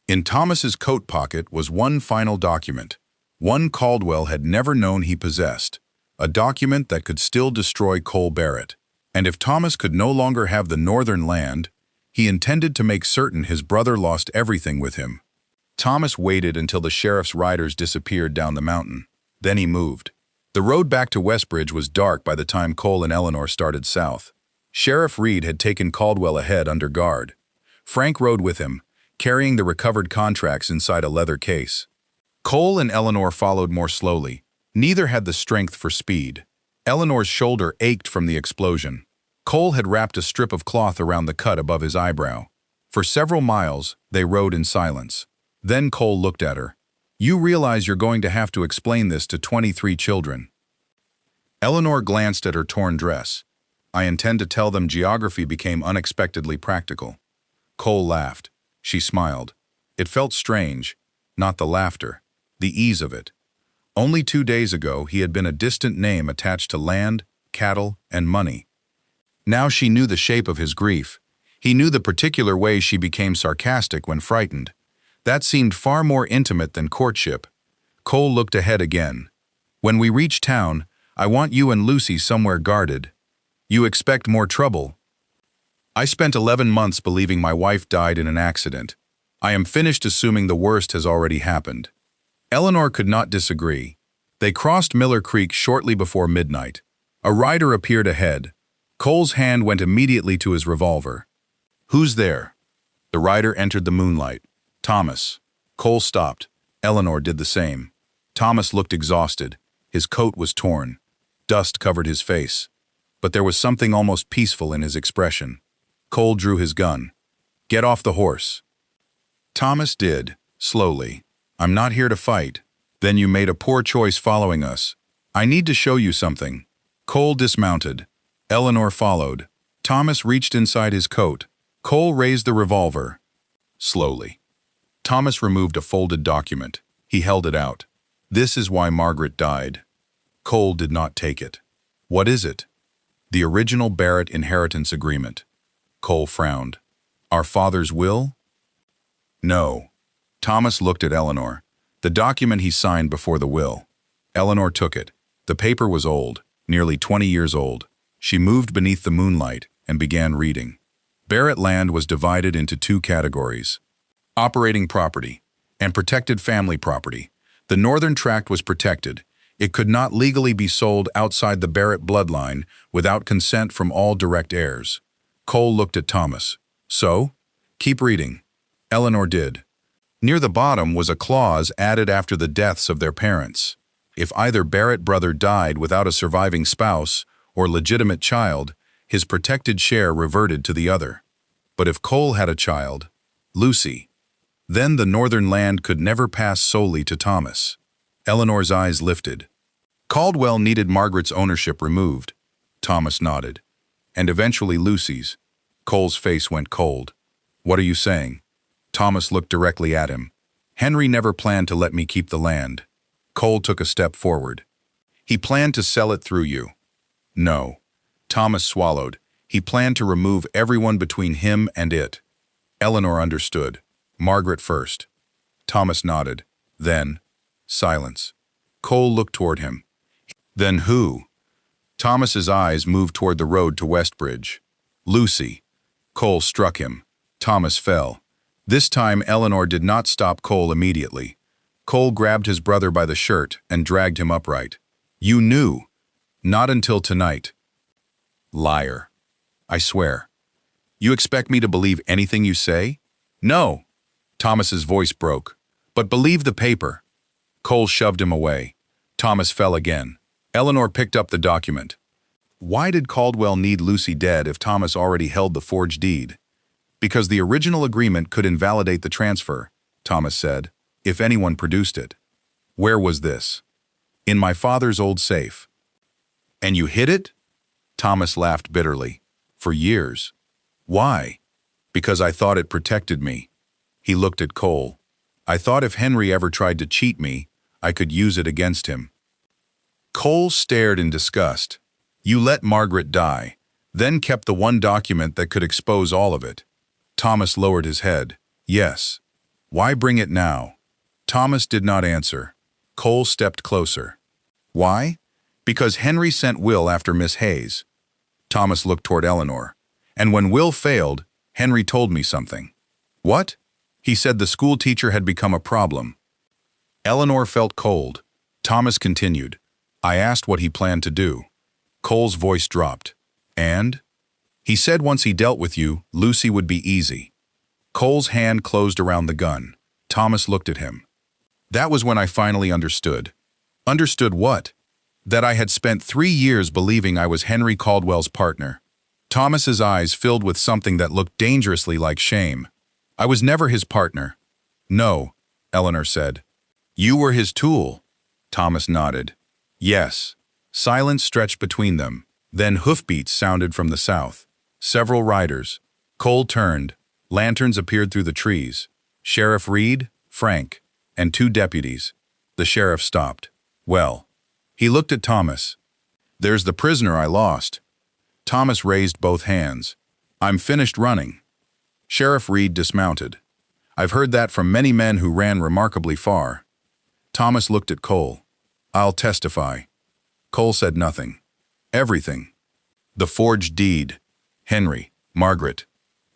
In Thomas's coat pocket was one final document, one Caldwell had never known he possessed, a document that could still destroy Cole Barrett. And if Thomas could no longer have the northern land, he intended to make certain his brother lost everything with him. Thomas waited until the sheriff's riders disappeared down the mountain. Then he moved. The road back to Westbridge was dark by the time Cole and Eleanor started south. Sheriff Reed had taken Caldwell ahead under guard. Frank rode with him, carrying the recovered contracts inside a leather case. Cole and Eleanor followed more slowly. Neither had the strength for speed. Eleanor's shoulder ached from the explosion. Cole had wrapped a strip of cloth around the cut above his eyebrow. For several miles, they rode in silence. Then Cole looked at her. You realize you're going to have to explain this to 23 children. Eleanor glanced at her torn dress. I intend to tell them geography became unexpectedly practical. Cole laughed. She smiled. It felt strange, not the laughter, the ease of it. Only 2 days ago, he had been a distant name attached to land, cattle, and money. Now she knew the shape of his grief. He knew the particular way she became sarcastic when frightened. That seemed far more intimate than courtship. Cole looked ahead again. When we reach town, I want you and Lucy somewhere guarded. You expect more trouble. I spent 11 months believing my wife died in an accident. I am finished assuming the worst has already happened. Eleanor could not disagree. They crossed Miller Creek shortly before midnight. A rider appeared ahead. Cole's hand went immediately to his revolver. Who's there? The rider entered the moonlight. Thomas. Cole stopped. Eleanor did the same. Thomas looked exhausted. His coat was torn. Dust covered his face. But there was something almost peaceful in his expression. Cole drew his gun. Get off the horse. Thomas did, slowly. I'm not here to fight. Then you made a poor choice following us. I need to show you something. Cole dismounted. Eleanor followed. Thomas reached inside his coat. Cole raised the revolver. Slowly. Thomas removed a folded document. He held it out. This is why Margaret died. Cole did not take it. What is it? The original Barrett inheritance agreement. Cole frowned. Our father's will? No. Thomas looked at Eleanor. The document he signed before the will. Eleanor took it. The paper was old, nearly 20 years old. She moved beneath the moonlight and began reading. Barrett land was divided into two categories: operating property and protected family property. The northern tract was protected. It could not legally be sold outside the Barrett bloodline without consent from all direct heirs. Cole looked at Thomas. So? Keep reading. Eleanor did. Near the bottom was a clause added after the deaths of their parents. If either Barrett brother died without a surviving spouse or legitimate child, his protected share reverted to the other. But if Cole had a child, Lucy, then the northern land could never pass solely to Thomas. Eleanor's eyes lifted. Caldwell needed Margaret's ownership removed. Thomas nodded. And eventually Lucy's. Cole's face went cold. What are you saying? Thomas looked directly at him. Henry never planned to let me keep the land. Cole took a step forward. He planned to sell it through you. No. Thomas swallowed. He planned to remove everyone between him and it. Eleanor understood. Margaret first. Thomas nodded. Then, silence. Cole looked toward him. Then who? Thomas's eyes moved toward the road to Westbridge. Lucy. Cole struck him. Thomas fell. This time Eleanor did not stop Cole immediately. Cole grabbed his brother by the shirt and dragged him upright. You knew. Not until tonight. Liar. I swear. You expect me to believe anything you say? No. Thomas's voice broke. But believe the paper. Cole shoved him away. Thomas fell again. Eleanor picked up the document. Why did Caldwell need Lucy dead if Thomas already held the forged deed? Because the original agreement could invalidate the transfer, Thomas said, if anyone produced it. Where was this? In my father's old safe. And you hid it? Thomas laughed bitterly. For years. Why? Because I thought it protected me. He looked at Cole. I thought if Henry ever tried to cheat me, I could use it against him. Cole stared in disgust. You let Margaret die, then kept the one document that could expose all of it. Thomas lowered his head. Yes. Why bring it now? Thomas did not answer. Cole stepped closer. Why? Because Henry sent Will after Miss Hayes. Thomas looked toward Eleanor. And when Will failed, Henry told me something. What? He said the schoolteacher had become a problem. Eleanor felt cold. Thomas continued. I asked what he planned to do. Cole's voice dropped. And? He said once he dealt with you, Lucy would be easy. Cole's hand closed around the gun. Thomas looked at him. That was when I finally understood. Understood what? That I had spent 3 years believing I was Henry Caldwell's partner. Thomas's eyes filled with something that looked dangerously like shame. I was never his partner. No, Eleanor said. You were his tool. Thomas nodded. Yes. Silence stretched between them. Then hoofbeats sounded from the south. Several riders. Cole turned. Lanterns appeared through the trees. Sheriff Reed, Frank, and 2 deputies. The sheriff stopped. Well. He looked at Thomas. There's the prisoner I lost. Thomas raised both hands. I'm finished running. Sheriff Reed dismounted. I've heard that from many men who ran remarkably far. Thomas looked at Cole. I'll testify. Cole said nothing. Everything. The forged deed. Henry. Margaret.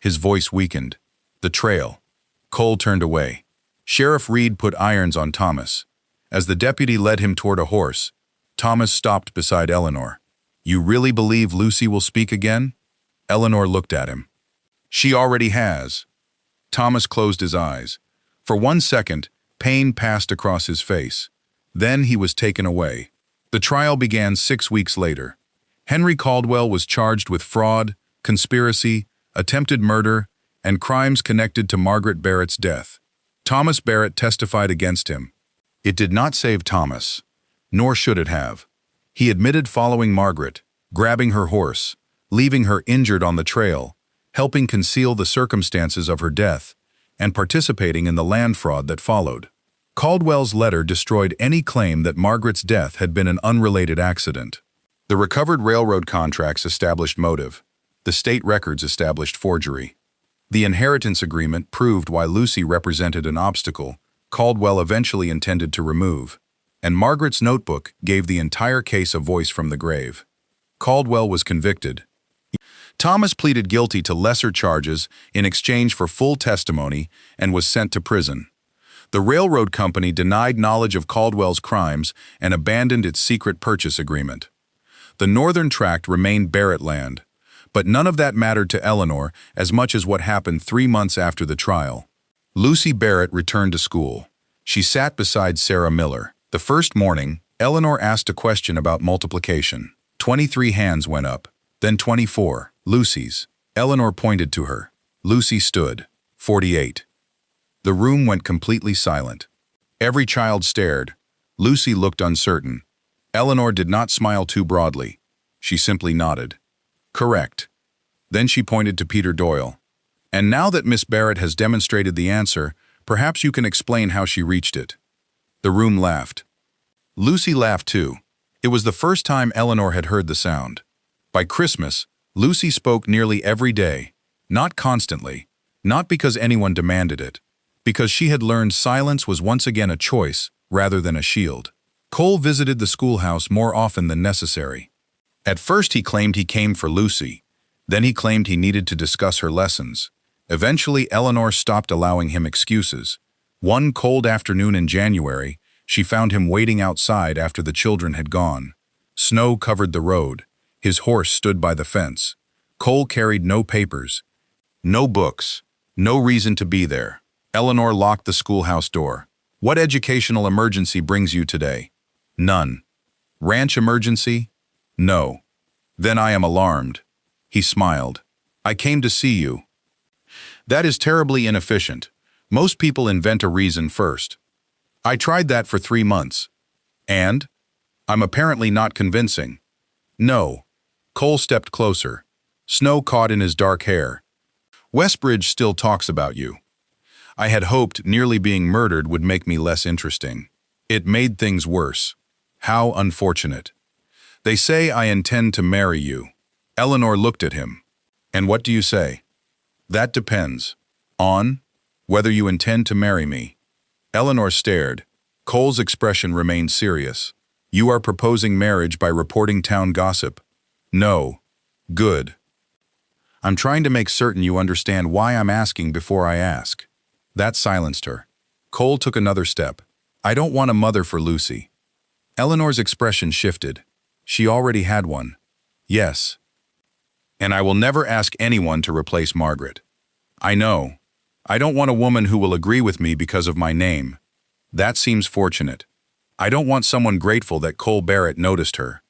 His voice weakened. The trail. Cole turned away. Sheriff Reed put irons on Thomas. As the deputy led him toward a horse, Thomas stopped beside Eleanor. You really believe Lucy will speak again? Eleanor looked at him. She already has. Thomas closed his eyes. For 1 second, pain passed across his face. Then he was taken away. The trial began 6 weeks later. Henry Caldwell was charged with fraud, conspiracy, attempted murder, and crimes connected to Margaret Barrett's death. Thomas Barrett testified against him. It did not save Thomas, nor should it have. He admitted following Margaret, grabbing her horse, leaving her injured on the trail, helping conceal the circumstances of her death, and participating in the land fraud that followed. Caldwell's letter destroyed any claim that Margaret's death had been an unrelated accident. The recovered railroad contracts established motive. The state records established forgery. The inheritance agreement proved why Lucy represented an obstacle Caldwell eventually intended to remove. and Margaret's notebook gave the entire case a voice from the grave. Caldwell was convicted. Thomas pleaded guilty to lesser charges in exchange for full testimony and was sent to prison. The railroad company denied knowledge of Caldwell's crimes and abandoned its secret purchase agreement. The northern tract remained Barrett land, but none of that mattered to Eleanor as much as what happened 3 months after the trial. Lucy Barrett returned to school. She sat beside Sarah Miller. The first morning, Eleanor asked a question about multiplication. 23 hands went up, then 24, Lucy's. Eleanor pointed to her. Lucy stood. 48. The room went completely silent. Every child stared. Lucy looked uncertain. Eleanor did not smile too broadly. She simply nodded. Correct. Then she pointed to Peter Doyle. And now that Miss Barrett has demonstrated the answer, perhaps you can explain how she reached it. The room laughed. Lucy laughed too. It was the first time Eleanor had heard the sound. By Christmas, Lucy spoke nearly every day, not constantly, not because anyone demanded it, because she had learned silence was once again a choice rather than a shield. Cole visited the schoolhouse more often than necessary. At first he claimed he came for Lucy. Then he claimed he needed to discuss her lessons. Eventually, Eleanor stopped allowing him excuses. One cold afternoon in January, she found him waiting outside after the children had gone. Snow covered the road. His horse stood by the fence. Cole carried no papers, no books, no reason to be there. Eleanor locked the schoolhouse door. What educational emergency brings you today? None. Ranch emergency? No. Then I am alarmed. He smiled. I came to see you. That is terribly inefficient. Most people invent a reason first. I tried that for 3 months. And? I'm apparently not convincing. No. Cole stepped closer. Snow caught in his dark hair. Westbridge still talks about you. I had hoped nearly being murdered would make me less interesting. It made things worse. How unfortunate. They say I intend to marry you. Eleanor looked at him. And what do you say? That depends. On? Whether you intend to marry me. Eleanor stared. Cole's expression remained serious. You are proposing marriage by reporting town gossip. No. Good. I'm trying to make certain you understand why I'm asking before I ask. That silenced her. Cole took another step. I don't want a mother for Lucy. Eleanor's expression shifted. She already had one. Yes. And I will never ask anyone to replace Margaret. I know. I don't want a woman who will agree with me because of my name. That seems fortunate. I don't want someone grateful that Cole Barrett noticed her.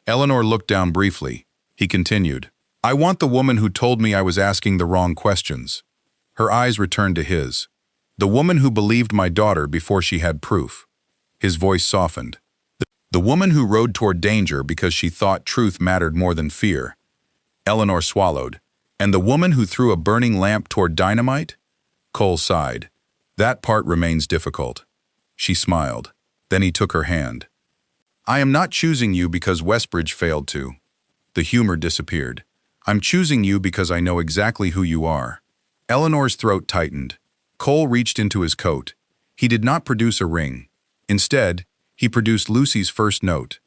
Eleanor looked down briefly. He continued. I want the woman who told me I was asking the wrong questions. Her eyes returned to his. The woman who believed my daughter before she had proof. His voice softened. The woman who rode toward danger because she thought truth mattered more than fear. Eleanor swallowed. And the woman who threw a burning lamp toward dynamite? Cole sighed. That part remains difficult. She smiled. Then he took her hand. I am not choosing you because Westbridge failed to. The humor disappeared. I'm choosing you because I know exactly who you are. Eleanor's throat tightened. Cole reached into his coat. He did not produce a ring. Instead, he produced Lucy's first note.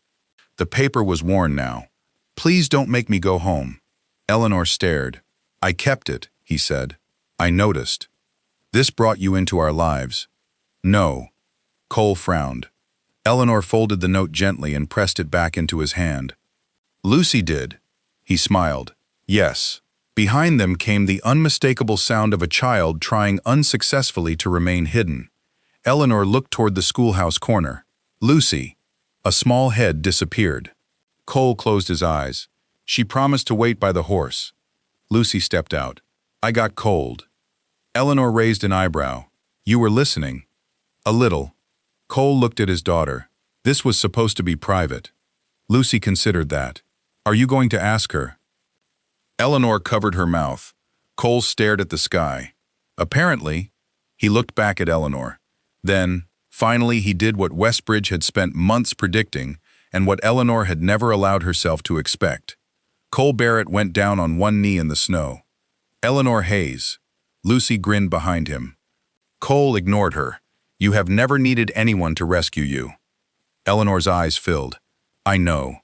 The paper was worn now. Please don't make me go home. Eleanor stared. I kept it, he said. I noticed. This brought you into our lives. No. Cole frowned. Eleanor folded the note gently and pressed it back into his hand. Lucy did. He smiled. Yes. Behind them came the unmistakable sound of a child trying unsuccessfully to remain hidden. Eleanor looked toward the schoolhouse corner. Lucy. A small head disappeared. Cole closed his eyes. She promised to wait by the horse. Lucy stepped out. I got cold. Eleanor raised an eyebrow. You were listening. A little. Cole looked at his daughter. This was supposed to be private. Lucy considered that. Are you going to ask her? Eleanor covered her mouth. Cole stared at the sky. Apparently, he looked back at Eleanor. Then, finally, he did what Westbridge had spent months predicting and what Eleanor had never allowed herself to expect. Cole Barrett went down on one knee in the snow. Eleanor Hayes. Lucy grinned behind him. Cole ignored her. You have never needed anyone to rescue you. Eleanor's eyes filled. I know.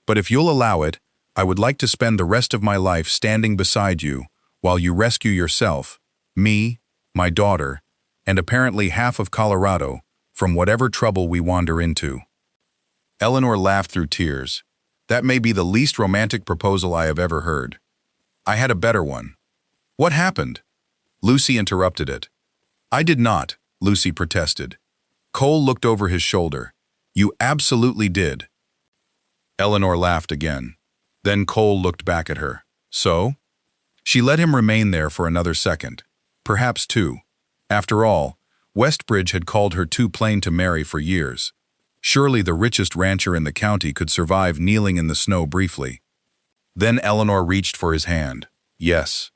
But if you'll allow it, I would like to spend the rest of my life standing beside you while you rescue yourself, me, my daughter, and apparently half of Colorado from whatever trouble we wander into. Eleanor laughed through tears. That may be the least romantic proposal I have ever heard. I had a better one. What happened? Lucy interrupted it. I did not, Lucy protested. Cole looked over his shoulder. You absolutely did. Eleanor laughed again. Then Cole looked back at her. So? She let him remain there for another second. Perhaps two. After all, Westbridge had called her too plain to marry for years. Surely the richest rancher in the county could survive kneeling in the snow briefly. Then Eleanor reached for his hand. Yes.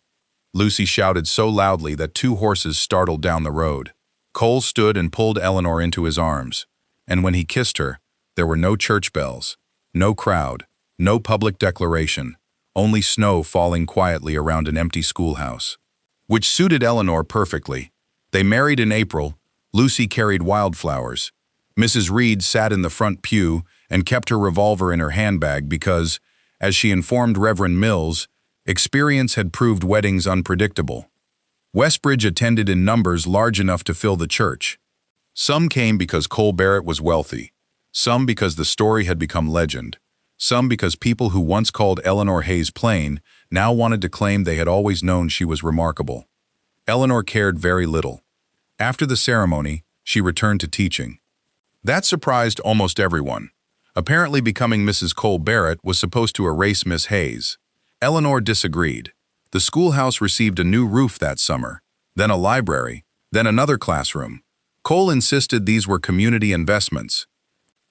Lucy shouted so loudly that two horses startled down the road. Cole stood and pulled Eleanor into his arms, and when he kissed her, there were no church bells, no crowd, no public declaration, only snow falling quietly around an empty schoolhouse. Which suited Eleanor perfectly. They married in April. Lucy carried wildflowers. Mrs. Reed sat in the front pew and kept her revolver in her handbag because, as she informed Reverend Mills, experience had proved weddings unpredictable. Westbridge attended in numbers large enough to fill the church. Some came because Cole Barrett was wealthy, some because the story had become legend, some because people who once called Eleanor Hayes plain now wanted to claim they had always known she was remarkable. Eleanor cared very little. After the ceremony, she returned to teaching. That surprised almost everyone. Apparently becoming Mrs. Cole Barrett was supposed to erase Miss Hayes. Eleanor disagreed. The schoolhouse received a new roof that summer, then a library, then another classroom. Cole insisted these were community investments.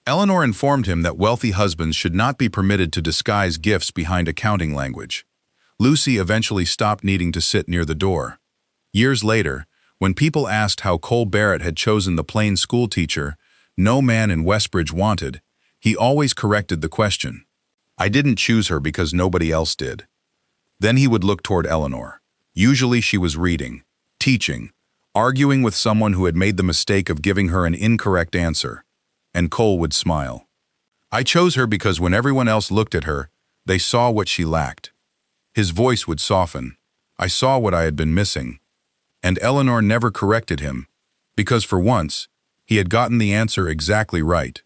Eleanor informed him that wealthy husbands should not be permitted to disguise gifts behind accounting language. Lucy eventually stopped needing to sit near the door. Years later, when people asked how Cole Barrett had chosen the plain schoolteacher no man in Westbridge wanted, he always corrected the question. I didn't choose her because nobody else did. Then he would look toward Eleanor. Usually she was reading, teaching, arguing with someone who had made the mistake of giving her an incorrect answer. And Cole would smile. I chose her because when everyone else looked at her, they saw what she lacked. His voice would soften. I saw what I had been missing. And Eleanor never corrected him, because for once, he had gotten the answer exactly right.